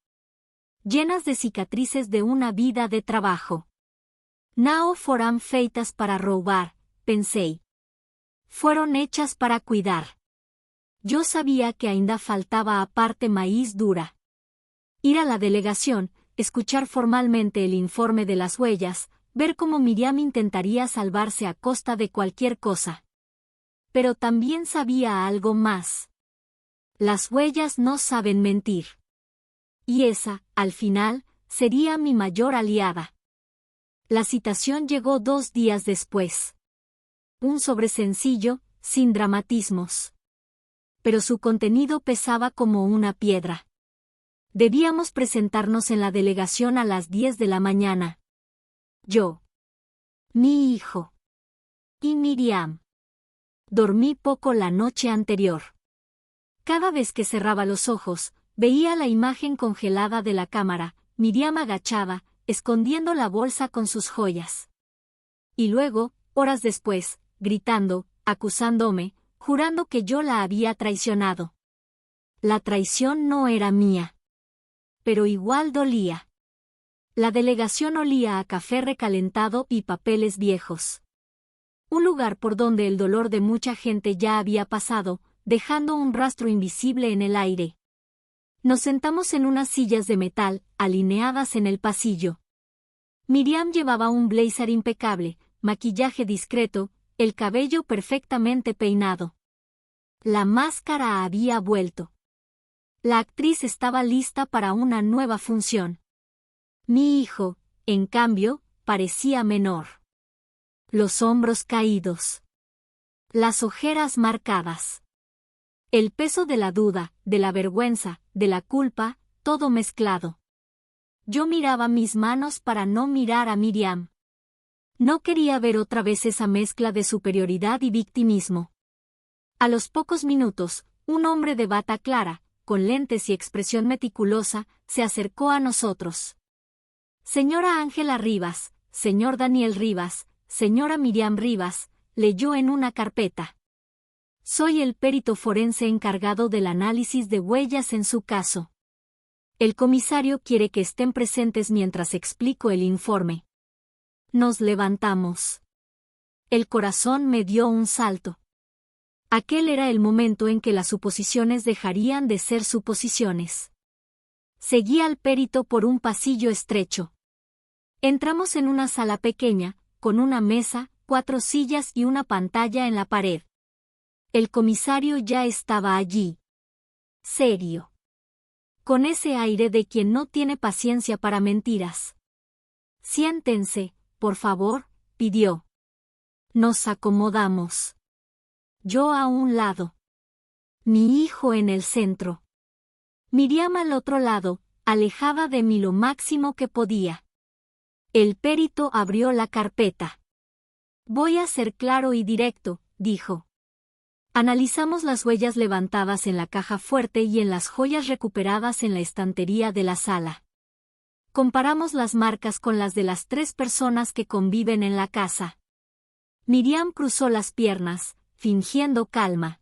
Llenas de cicatrices de una vida de trabajo. No foram feitas para robar, pensé. Fueron hechas para cuidar. Yo sabía que ainda faltaba aparte maíz dura. Ir a la delegación, escuchar formalmente el informe de las huellas, ver cómo Miriam intentaría salvarse a costa de cualquier cosa. Pero también sabía algo más. Las huellas no saben mentir. Y esa, al final, sería mi mayor aliada. La citación llegó 2 días después. Un sobre sencillo, sin dramatismos. Pero su contenido pesaba como una piedra. Debíamos presentarnos en la delegación a las 10 de la mañana. Yo. Mi hijo. Y Miriam. Dormí poco la noche anterior. Cada vez que cerraba los ojos, veía la imagen congelada de la cámara, Miriam agachada, escondiendo la bolsa con sus joyas. Y luego, horas después, gritando, acusándome, jurando que yo la había traicionado. La traición no era mía. Pero igual dolía. La delegación olía a café recalentado y papeles viejos. Un lugar por donde el dolor de mucha gente ya había pasado, dejando un rastro invisible en el aire. Nos sentamos en unas sillas de metal, alineadas en el pasillo. Miriam llevaba un blazer impecable, maquillaje discreto, el cabello perfectamente peinado. La máscara había vuelto. La actriz estaba lista para una nueva función. Mi hijo, en cambio, parecía menor. Los hombros caídos. Las ojeras marcadas. El peso de la duda, de la vergüenza, de la culpa, todo mezclado. Yo miraba mis manos para no mirar a Miriam. No quería ver otra vez esa mezcla de superioridad y victimismo. A los pocos minutos, un hombre de bata clara, con lentes y expresión meticulosa, se acercó a nosotros. Señora Ángela Rivas, señor Daniel Rivas, señora Miriam Rivas, leyó en una carpeta. Soy el perito forense encargado del análisis de huellas en su caso. El comisario quiere que estén presentes mientras explico el informe. Nos levantamos. El corazón me dio un salto. Aquel era el momento en que las suposiciones dejarían de ser suposiciones. Seguí al perito por un pasillo estrecho. Entramos en una sala pequeña, con una mesa, 4 sillas y una pantalla en la pared. El comisario ya estaba allí. Serio. Con ese aire de quien no tiene paciencia para mentiras. Siéntense, por favor, pidió. Nos acomodamos. Yo a un lado. Mi hijo en el centro. Miriam al otro lado, alejada de mí lo máximo que podía. El perito abrió la carpeta. Voy a ser claro y directo, dijo. Analizamos las huellas levantadas en la caja fuerte y en las joyas recuperadas en la estantería de la sala. Comparamos las marcas con las de las 3 personas que conviven en la casa. Miriam cruzó las piernas, fingiendo calma.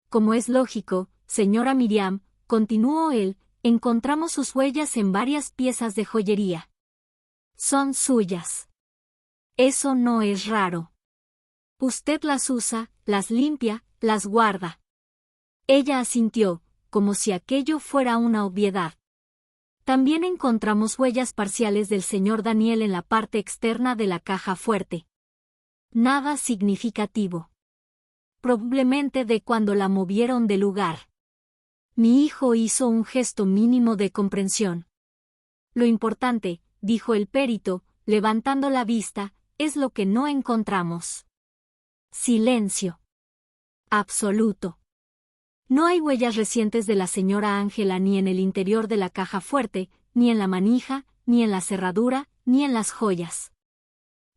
Como es lógico, señora Miriam, continuó él, encontramos sus huellas en varias piezas de joyería. Son suyas. Eso no es raro. Usted las usa, las limpia, las guarda. Ella asintió, como si aquello fuera una obviedad. También encontramos huellas parciales del señor Daniel en la parte externa de la caja fuerte. Nada significativo. Probablemente de cuando la movieron de lugar. Mi hijo hizo un gesto mínimo de comprensión. Lo importante, dijo el perito, levantando la vista, es lo que no encontramos. Silencio. Absoluto. No hay huellas recientes de la señora Ángela ni en el interior de la caja fuerte, ni en la manija, ni en la cerradura, ni en las joyas.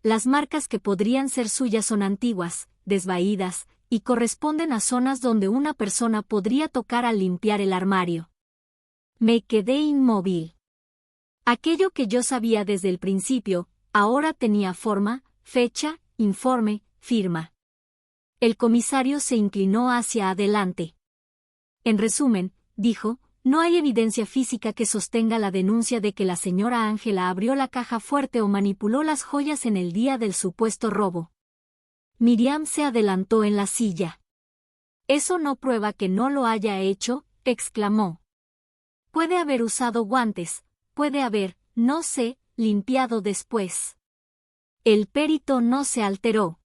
Las marcas que podrían ser suyas son antiguas, desvaídas, y corresponden a zonas donde una persona podría tocar al limpiar el armario. Me quedé inmóvil. Aquello que yo sabía desde el principio, ahora tenía forma, fecha, informe, firma. El comisario se inclinó hacia adelante. En resumen, dijo, no hay evidencia física que sostenga la denuncia de que la señora Ángela abrió la caja fuerte o manipuló las joyas en el día del supuesto robo. Miriam se adelantó en la silla. Eso no prueba que no lo haya hecho, exclamó. Puede haber usado guantes, puede haber, no sé, limpiado después. El perito no se alteró.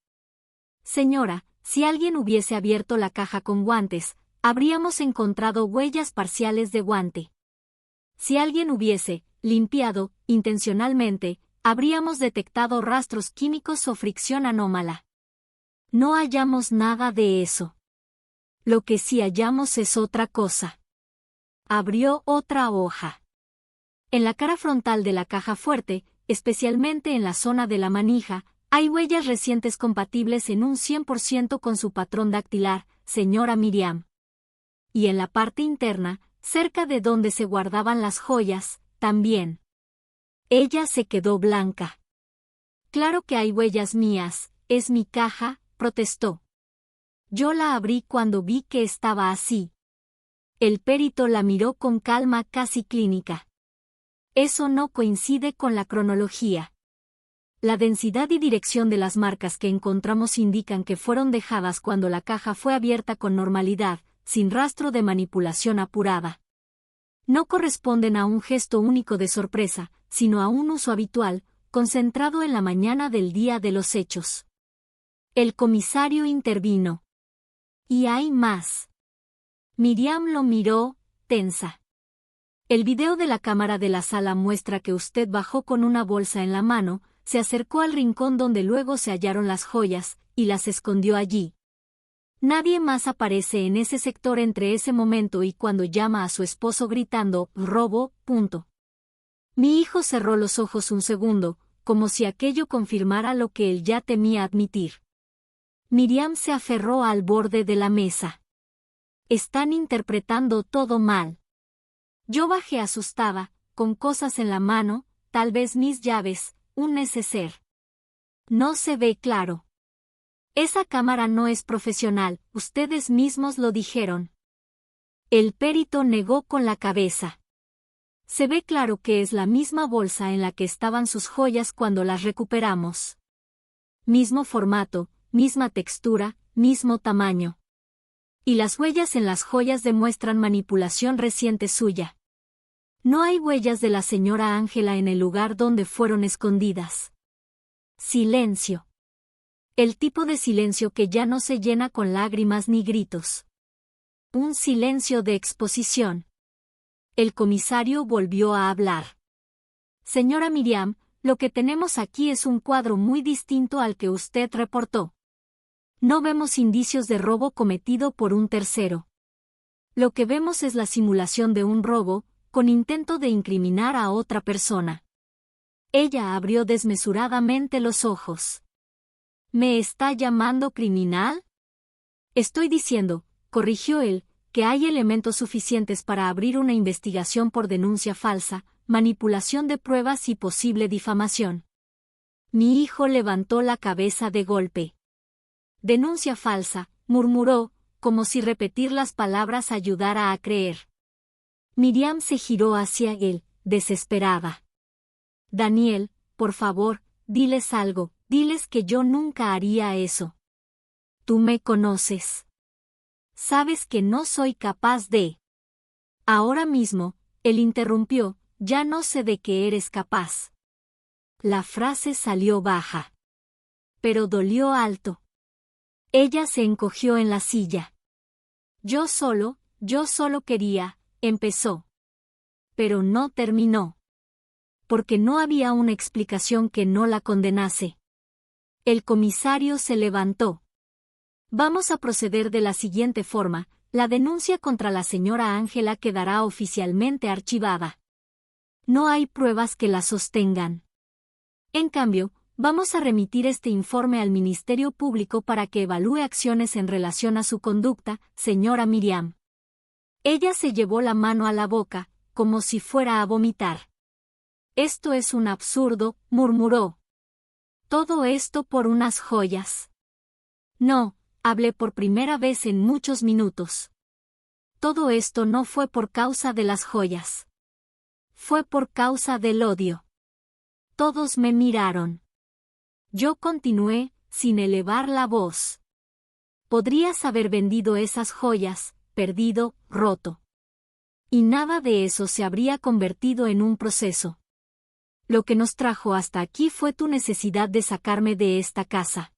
Señora, si alguien hubiese abierto la caja con guantes, habríamos encontrado huellas parciales de guante. Si alguien hubiese limpiado intencionalmente, habríamos detectado rastros químicos o fricción anómala. No hallamos nada de eso. Lo que sí hallamos es otra cosa. Abrió otra hoja. En la cara frontal de la caja fuerte, especialmente en la zona de la manija, hay huellas recientes compatibles en un 100% con su patrón dactilar, señora Miriam. Y en la parte interna, cerca de donde se guardaban las joyas, también. Ella se quedó blanca. Claro que hay huellas mías, es mi caja, protestó. Yo la abrí cuando vi que estaba así. El perito la miró con calma casi clínica. Eso no coincide con la cronología. La densidad y dirección de las marcas que encontramos indican que fueron dejadas cuando la caja fue abierta con normalidad, sin rastro de manipulación apurada. No corresponden a un gesto único de sorpresa, sino a un uso habitual, concentrado en la mañana del día de los hechos. El comisario intervino. Y hay más. Miriam lo miró, tensa. El video de la cámara de la sala muestra que usted bajó con una bolsa en la mano, se acercó al rincón donde luego se hallaron las joyas, y las escondió allí. Nadie más aparece en ese sector entre ese momento y cuando llama a su esposo gritando, robo, punto. Mi hijo cerró los ojos un segundo, como si aquello confirmara lo que él ya temía admitir. Miriam se aferró al borde de la mesa. Están interpretando todo mal. Yo bajé asustada, con cosas en la mano, tal vez mis llaves, un neceser. No se ve claro. Esa cámara no es profesional, ustedes mismos lo dijeron. El perito negó con la cabeza. Se ve claro que es la misma bolsa en la que estaban sus joyas cuando las recuperamos. Mismo formato, misma textura, mismo tamaño. Y las huellas en las joyas demuestran manipulación reciente suya. No hay huellas de la señora Ángela en el lugar donde fueron escondidas. Silencio. El tipo de silencio que ya no se llena con lágrimas ni gritos. Un silencio de exposición. El comisario volvió a hablar. Señora Miriam, lo que tenemos aquí es un cuadro muy distinto al que usted reportó. No vemos indicios de robo cometido por un tercero. Lo que vemos es la simulación de un robo, con intento de incriminar a otra persona. Ella abrió desmesuradamente los ojos. ¿Me está llamando criminal? Estoy diciendo, corrigió él, que hay elementos suficientes para abrir una investigación por denuncia falsa, manipulación de pruebas y posible difamación. Mi hijo levantó la cabeza de golpe. Denuncia falsa, murmuró, como si repetir las palabras ayudara a creer. Miriam se giró hacia él, desesperada. Daniel, por favor, diles algo, diles que yo nunca haría eso. Tú me conoces. Sabes que no soy capaz de. Ahora mismo, él interrumpió, ya no sé de qué eres capaz. La frase salió baja. Pero dolió alto. Ella se encogió en la silla. Yo solo quería, empezó. Pero no terminó. Porque no había una explicación que no la condenase. El comisario se levantó. Vamos a proceder de la siguiente forma, la denuncia contra la señora Ángela quedará oficialmente archivada. No hay pruebas que la sostengan. En cambio, vamos a remitir este informe al Ministerio Público para que evalúe acciones en relación a su conducta, señora Miriam. Ella se llevó la mano a la boca, como si fuera a vomitar. Esto es un absurdo, murmuró. Todo esto por unas joyas. No, hablé por primera vez en muchos minutos. Todo esto no fue por causa de las joyas. Fue por causa del odio. Todos me miraron. Yo continué, sin elevar la voz. Podrías haber vendido esas joyas, perdido, roto. Y nada de eso se habría convertido en un proceso. Lo que nos trajo hasta aquí fue tu necesidad de sacarme de esta casa.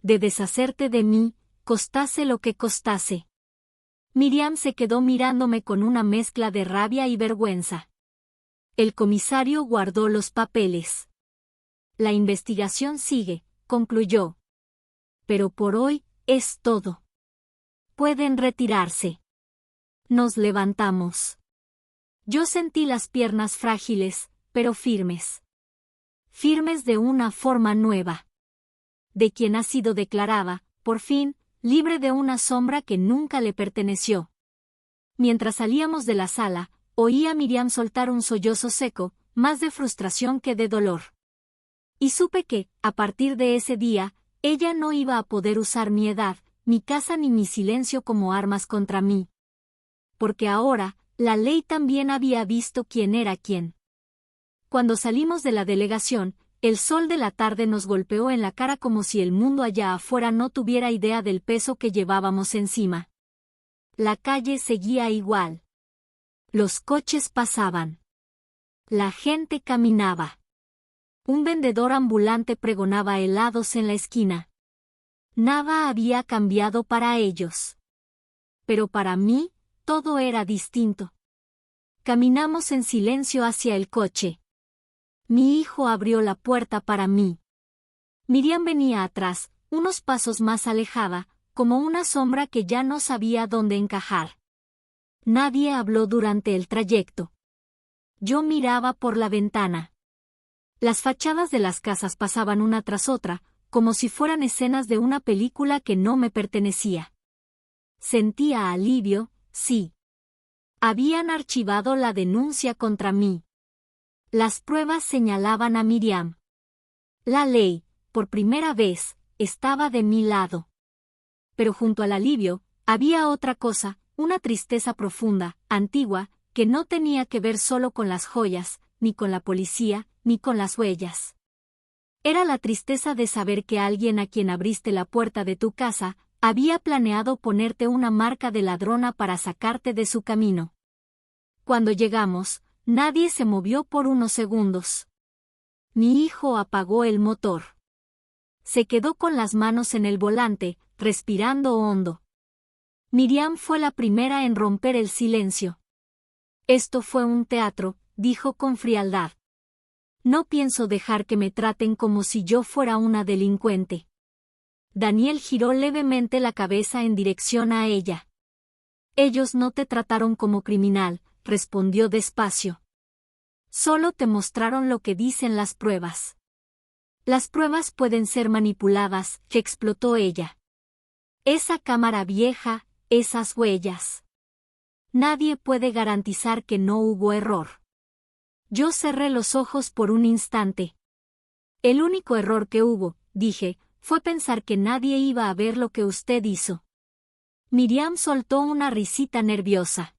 De deshacerte de mí, costase lo que costase. Miriam se quedó mirándome con una mezcla de rabia y vergüenza. El comisario guardó los papeles. La investigación sigue, concluyó. Pero por hoy, es todo. Pueden retirarse. Nos levantamos. Yo sentí las piernas frágiles, pero firmes. Firmes de una forma nueva. De quien ha sido declarada, por fin, libre de una sombra que nunca le perteneció. Mientras salíamos de la sala, oí a Miriam soltar un sollozo seco, más de frustración que de dolor. Y supe que, a partir de ese día, ella no iba a poder usar mi edad, mi casa ni mi silencio como armas contra mí. Porque ahora, la ley también había visto quién era quién. Cuando salimos de la delegación, el sol de la tarde nos golpeó en la cara como si el mundo allá afuera no tuviera idea del peso que llevábamos encima. La calle seguía igual. Los coches pasaban. La gente caminaba. Un vendedor ambulante pregonaba helados en la esquina. Nada había cambiado para ellos. Pero para mí, todo era distinto. Caminamos en silencio hacia el coche. Mi hijo abrió la puerta para mí. Miriam venía atrás, unos pasos más alejada, como una sombra que ya no sabía dónde encajar. Nadie habló durante el trayecto. Yo miraba por la ventana. Las fachadas de las casas pasaban una tras otra, como si fueran escenas de una película que no me pertenecía. Sentía alivio, sí. Habían archivado la denuncia contra mí. Las pruebas señalaban a Miriam. La ley, por primera vez, estaba de mi lado. Pero junto al alivio, había otra cosa, una tristeza profunda, antigua, que no tenía que ver solo con las joyas, ni con la policía, ni con las huellas. Era la tristeza de saber que alguien a quien abriste la puerta de tu casa, había planeado ponerte una marca de ladrona para sacarte de su camino. Cuando llegamos, nadie se movió por unos segundos. Mi hijo apagó el motor. Se quedó con las manos en el volante, respirando hondo. Miriam fue la primera en romper el silencio. Esto fue un teatro, dijo con frialdad. No pienso dejar que me traten como si yo fuera una delincuente. Daniel giró levemente la cabeza en dirección a ella. Ellos no te trataron como criminal, respondió despacio. Solo te mostraron lo que dicen las pruebas. Las pruebas pueden ser manipuladas, que explotó ella. Esa cámara vieja, esas huellas. Nadie puede garantizar que no hubo error. Yo cerré los ojos por un instante. El único error que hubo, dije, fue pensar que nadie iba a ver lo que usted hizo. Miriam soltó una risita nerviosa.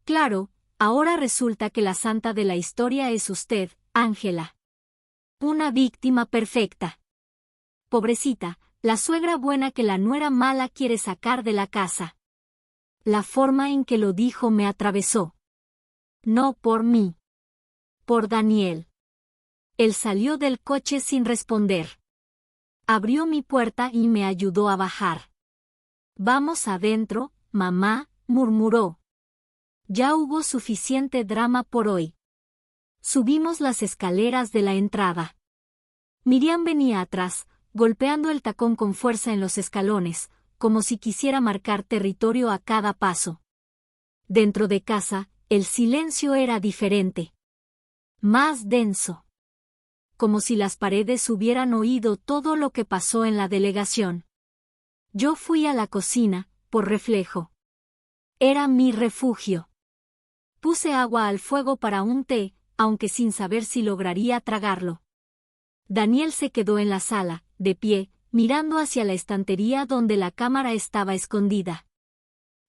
Claro, ahora resulta que la santa de la historia es usted, Ángela. Una víctima perfecta. Pobrecita, la suegra buena que la nuera mala quiere sacar de la casa. La forma en que lo dijo me atravesó. No por mí. Por Daniel. Él salió del coche sin responder. Abrió mi puerta y me ayudó a bajar. Vamos adentro, mamá, murmuró. Ya hubo suficiente drama por hoy. Subimos las escaleras de la entrada. Miriam venía atrás, golpeando el tacón con fuerza en los escalones, como si quisiera marcar territorio a cada paso. Dentro de casa, el silencio era diferente. Más denso. Como si las paredes hubieran oído todo lo que pasó en la delegación. Yo fui a la cocina, por reflejo. Era mi refugio. Puse agua al fuego para un té, aunque sin saber si lograría tragarlo. Daniel se quedó en la sala, de pie, mirando hacia la estantería donde la cámara estaba escondida.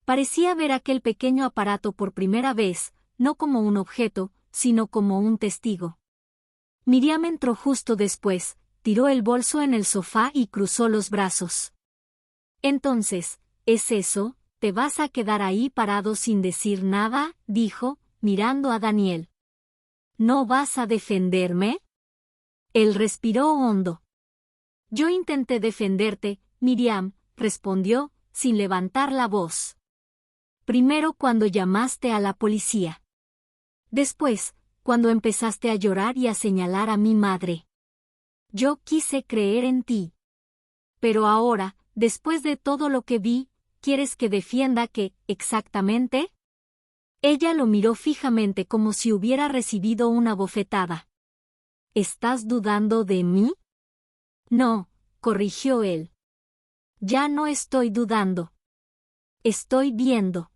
Parecía ver aquel pequeño aparato por primera vez, no como un objeto, sino como un testigo. Miriam entró justo después, tiró el bolso en el sofá y cruzó los brazos. Entonces, ¿es eso? ¿Te vas a quedar ahí parado sin decir nada?, dijo, mirando a Daniel. ¿No vas a defenderme? Él respiró hondo. Yo intenté defenderte, Miriam, respondió, sin levantar la voz. Primero cuando llamaste a la policía. Después, cuando empezaste a llorar y a señalar a mi madre. Yo quise creer en ti. Pero ahora, después de todo lo que vi, ¿quieres que defienda qué, exactamente? Ella lo miró fijamente como si hubiera recibido una bofetada. ¿Estás dudando de mí? No, corrigió él. Ya no estoy dudando. Estoy viendo.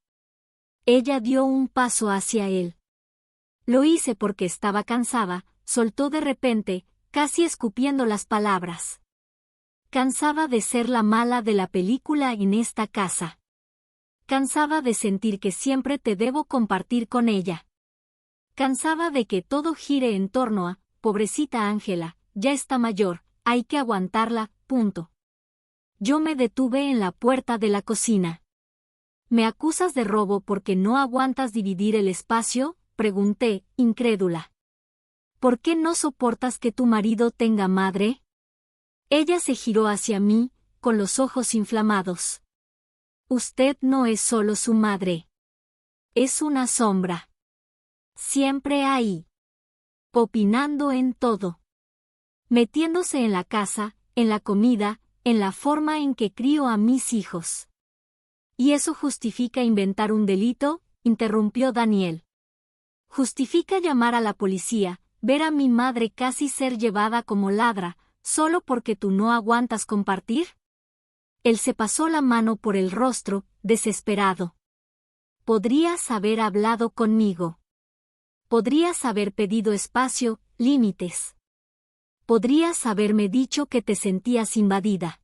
Ella dio un paso hacia él. Lo hice porque estaba cansada, soltó de repente, casi escupiendo las palabras. Cansaba de ser la mala de la película en esta casa. Cansaba de sentir que siempre te debo compartir con ella. Cansaba de que todo gire en torno a, pobrecita Ángela, ya está mayor, hay que aguantarla, punto. Yo me detuve en la puerta de la cocina. ¿Me acusas de robo porque no aguantas dividir el espacio?, pregunté, incrédula. ¿Por qué no soportas que tu marido tenga madre? Ella se giró hacia mí, con los ojos inflamados. Usted no es solo su madre. Es una sombra. Siempre ahí. Opinando en todo. Metiéndose en la casa, en la comida, en la forma en que crío a mis hijos. ¿Y eso justifica inventar un delito?, interrumpió Daniel. ¿Justifica llamar a la policía, ver a mi madre casi ser llevada como ladra, solo porque tú no aguantas compartir? Él se pasó la mano por el rostro, desesperado. Podrías haber hablado conmigo. Podrías haber pedido espacio, límites. Podrías haberme dicho que te sentías invadida.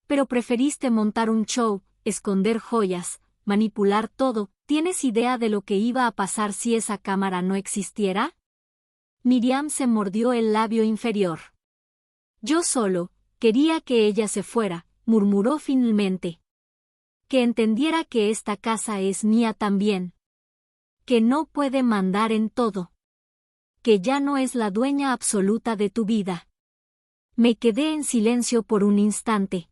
Pero preferiste montar un show, esconder joyas, manipular todo. ¿Tienes idea de lo que iba a pasar si esa cámara no existiera? Miriam se mordió el labio inferior. Yo solo quería que ella se fuera, murmuró finalmente. Que entendiera que esta casa es mía también. Que no puede mandar en todo. Que ya no es la dueña absoluta de tu vida. Me quedé en silencio por un instante.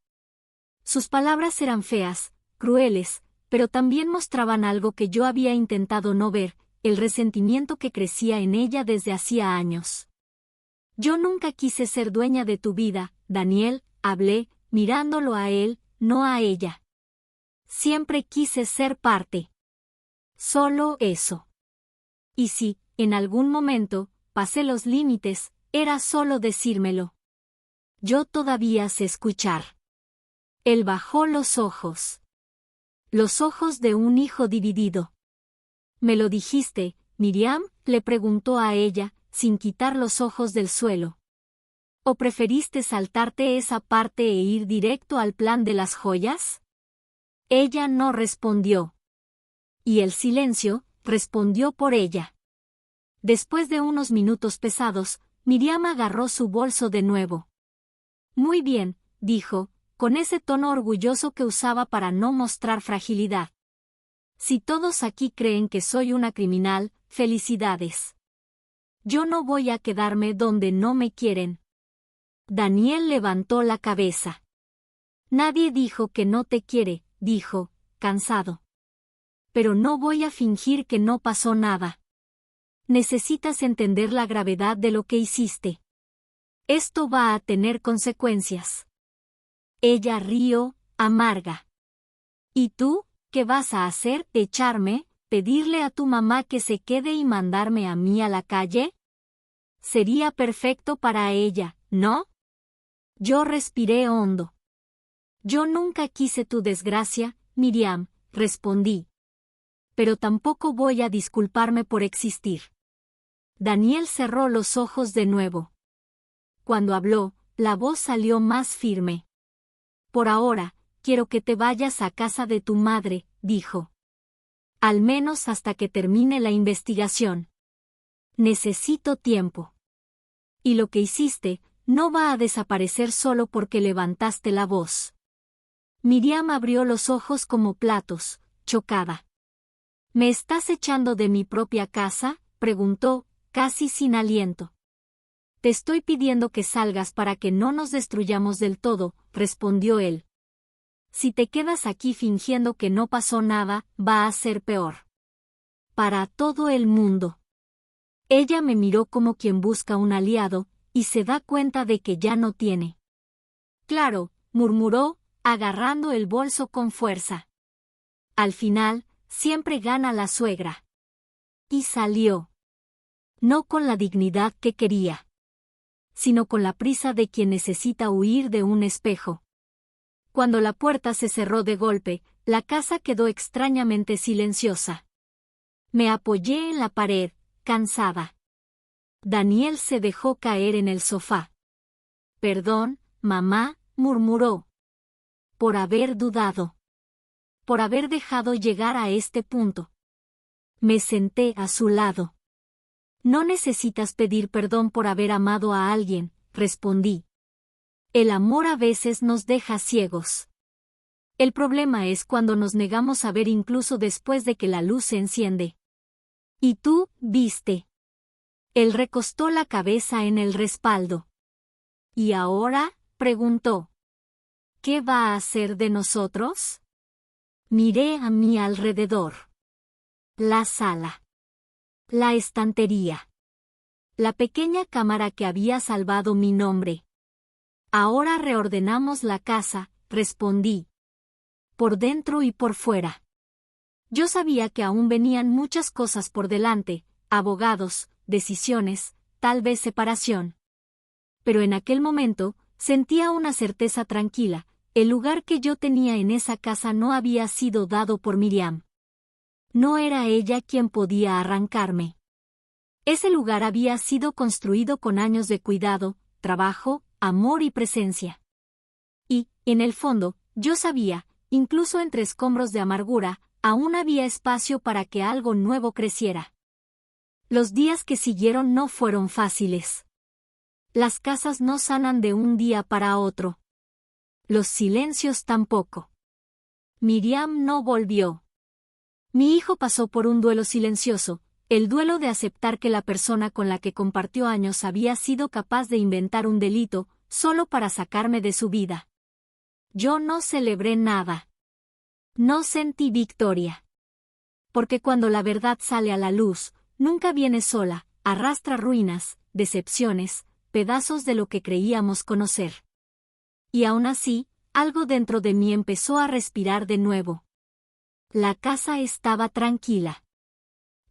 Sus palabras eran feas, crueles, pero también mostraban algo que yo había intentado no ver, el resentimiento que crecía en ella desde hacía años. Yo nunca quise ser dueña de tu vida, Daniel, hablé, mirándolo a él, no a ella. Siempre quise ser parte. Solo eso. Y si, en algún momento, pasé los límites, era solo decírmelo. Yo todavía sé escuchar. Él bajó los ojos. Los ojos de un hijo dividido. ¿Me lo dijiste, Miriam?, le preguntó a ella, sin quitar los ojos del suelo. ¿O preferiste saltarte esa parte e ir directo al plan de las joyas? Ella no respondió. Y el silencio respondió por ella. Después de unos minutos pesados, Miriam agarró su bolso de nuevo. Muy bien, dijo, con ese tono orgulloso que usaba para no mostrar fragilidad. Si todos aquí creen que soy una criminal, felicidades. Yo no voy a quedarme donde no me quieren. Daniel levantó la cabeza. Nadie dijo que no te quiere, dijo, cansado. Pero no voy a fingir que no pasó nada. Necesitas entender la gravedad de lo que hiciste. Esto va a tener consecuencias. Ella rió, amarga. ¿Y tú, qué vas a hacer? ¿Echarme? ¿Pedirle a tu mamá que se quede y mandarme a mí a la calle? Sería perfecto para ella, ¿no? Yo respiré hondo. Yo nunca quise tu desgracia, Miriam, respondí. pero tampoco voy a disculparme por existir. Daniel cerró los ojos de nuevo. Cuando habló, la voz salió más firme. Por ahora, quiero que te vayas a casa de tu madre, dijo. Al menos hasta que termine la investigación. Necesito tiempo. Y lo que hiciste, no va a desaparecer solo porque levantaste la voz. Miriam abrió los ojos como platos, chocada. ¿Me estás echando de mi propia casa?, preguntó, casi sin aliento. Te estoy pidiendo que salgas para que no nos destruyamos del todo, respondió él. Si te quedas aquí fingiendo que no pasó nada, va a ser peor. Para todo el mundo. Ella me miró como quien busca un aliado, y se da cuenta de que ya no tiene. Claro, murmuró, agarrando el bolso con fuerza. Al final, siempre gana la suegra. Y salió. No con la dignidad que quería, sino con la prisa de quien necesita huir de un espejo. Cuando la puerta se cerró de golpe, la casa quedó extrañamente silenciosa. Me apoyé en la pared, cansada. Daniel se dejó caer en el sofá. Perdón, mamá, murmuró. Por haber dudado. Por haber dejado llegar a este punto. Me senté a su lado. No necesitas pedir perdón por haber amado a alguien, respondí. El amor a veces nos deja ciegos. El problema es cuando nos negamos a ver incluso después de que la luz se enciende. ¿Y tú, viste? Él recostó la cabeza en el respaldo. ¿Y ahora?, preguntó. ¿Qué va a hacer de nosotros? Miré a mi alrededor. La sala. La estantería. La pequeña cámara que había salvado mi nombre. Ahora reordenamos la casa, respondí. Por dentro y por fuera. Yo sabía que aún venían muchas cosas por delante, abogados, decisiones, tal vez separación. Pero en aquel momento, sentía una certeza tranquila, el lugar que yo tenía en esa casa no había sido dado por Miriam. No era ella quien podía arrancarme. Ese lugar había sido construido con años de cuidado, trabajo, amor y presencia. Y, en el fondo, yo sabía, incluso entre escombros de amargura, aún había espacio para que algo nuevo creciera. Los días que siguieron no fueron fáciles. Las casas no sanan de un día para otro. Los silencios tampoco. Miriam no volvió. Mi hijo pasó por un duelo silencioso, el duelo de aceptar que la persona con la que compartió años había sido capaz de inventar un delito, solo para sacarme de su vida. Yo no celebré nada. No sentí victoria. Porque cuando la verdad sale a la luz, nunca viene sola, arrastra ruinas, decepciones, pedazos de lo que creíamos conocer. Y aún así, algo dentro de mí empezó a respirar de nuevo. La casa estaba tranquila.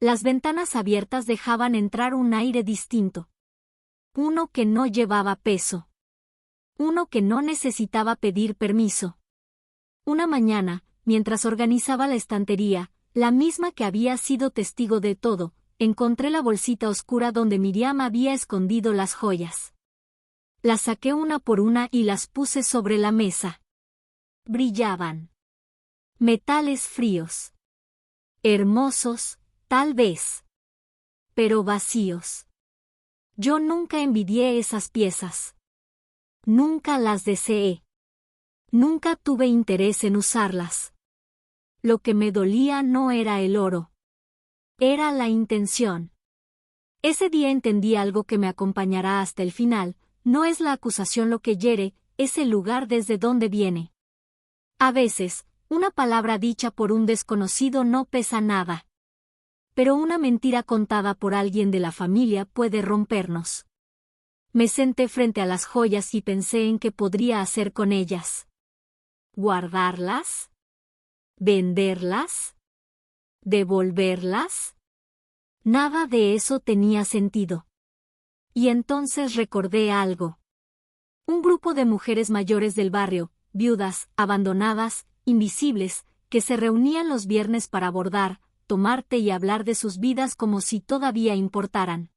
Las ventanas abiertas dejaban entrar un aire distinto. Uno que no llevaba peso. Uno que no necesitaba pedir permiso. Una mañana, mientras organizaba la estantería, la misma que había sido testigo de todo, encontré la bolsita oscura donde Miriam había escondido las joyas. Las saqué una por una y las puse sobre la mesa. Brillaban. Metales fríos. Hermosos, tal vez. Pero vacíos. Yo nunca envidié esas piezas. Nunca las deseé. Nunca tuve interés en usarlas. Lo que me dolía no era el oro. Era la intención. Ese día entendí algo que me acompañará hasta el final, no es la acusación lo que hiere, es el lugar desde donde viene. A veces, una palabra dicha por un desconocido no pesa nada. Pero una mentira contada por alguien de la familia puede rompernos. Me senté frente a las joyas y pensé en qué podría hacer con ellas. ¿Guardarlas? ¿Venderlas? ¿Devolverlas? Nada de eso tenía sentido. Y entonces recordé algo. Un grupo de mujeres mayores del barrio, viudas, abandonadas, invisibles, que se reunían los viernes para bordar, tomarte y hablar de sus vidas como si todavía importaran.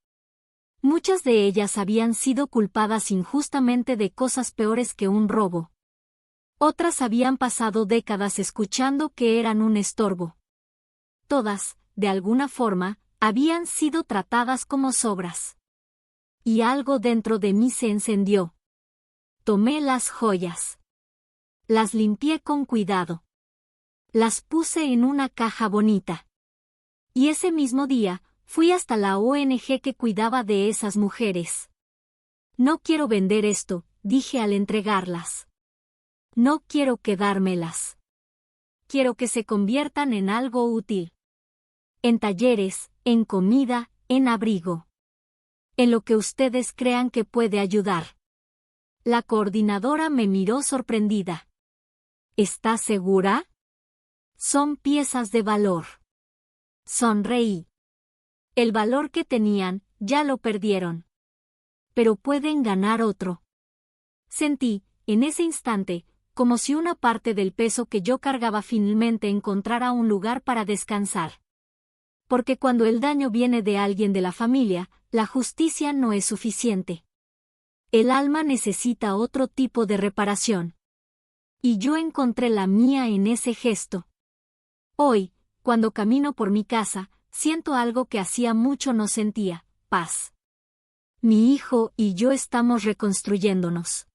Muchas de ellas habían sido culpadas injustamente de cosas peores que un robo. Otras habían pasado décadas escuchando que eran un estorbo. Todas, de alguna forma, habían sido tratadas como sobras. Y algo dentro de mí se encendió. Tomé las joyas. Las limpié con cuidado. Las puse en una caja bonita. Y ese mismo día, fui hasta la ONG que cuidaba de esas mujeres. No quiero vender esto, dije al entregarlas. No quiero quedármelas. Quiero que se conviertan en algo útil. En talleres, en comida, en abrigo. En lo que ustedes crean que puede ayudar. La coordinadora me miró sorprendida. ¿Estás segura? Son piezas de valor. Sonreí. El valor que tenían, ya lo perdieron. Pero pueden ganar otro. Sentí, en ese instante, como si una parte del peso que yo cargaba finalmente encontrara un lugar para descansar. Porque cuando el daño viene de alguien de la familia, la justicia no es suficiente. El alma necesita otro tipo de reparación. Y yo encontré la mía en ese gesto. Hoy, cuando camino por mi casa, siento algo que hacía mucho no sentía: paz. Mi hijo y yo estamos reconstruyéndonos.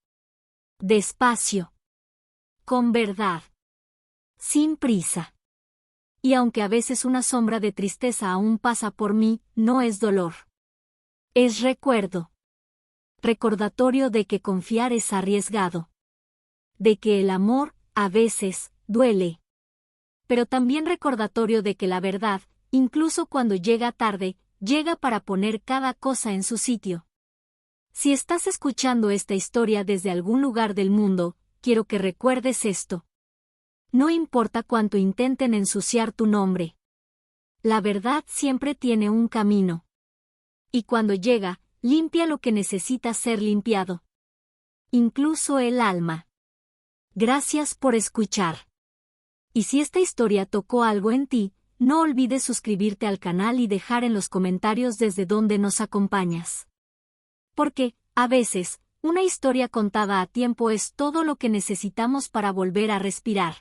Despacio. Con verdad. Sin prisa. Y aunque a veces una sombra de tristeza aún pasa por mí, no es dolor. Es recuerdo. Recordatorio de que confiar es arriesgado. De que el amor, a veces, duele. Pero también recordatorio de que la verdad, incluso cuando llega tarde, llega para poner cada cosa en su sitio. Si estás escuchando esta historia desde algún lugar del mundo, quiero que recuerdes esto. No importa cuánto intenten ensuciar tu nombre. La verdad siempre tiene un camino. Y cuando llega, limpia lo que necesita ser limpiado. Incluso el alma. Gracias por escuchar. Y si esta historia tocó algo en ti, no olvides suscribirte al canal y dejar en los comentarios desde donde nos acompañas. Porque, a veces, una historia contada a tiempo es todo lo que necesitamos para volver a respirar.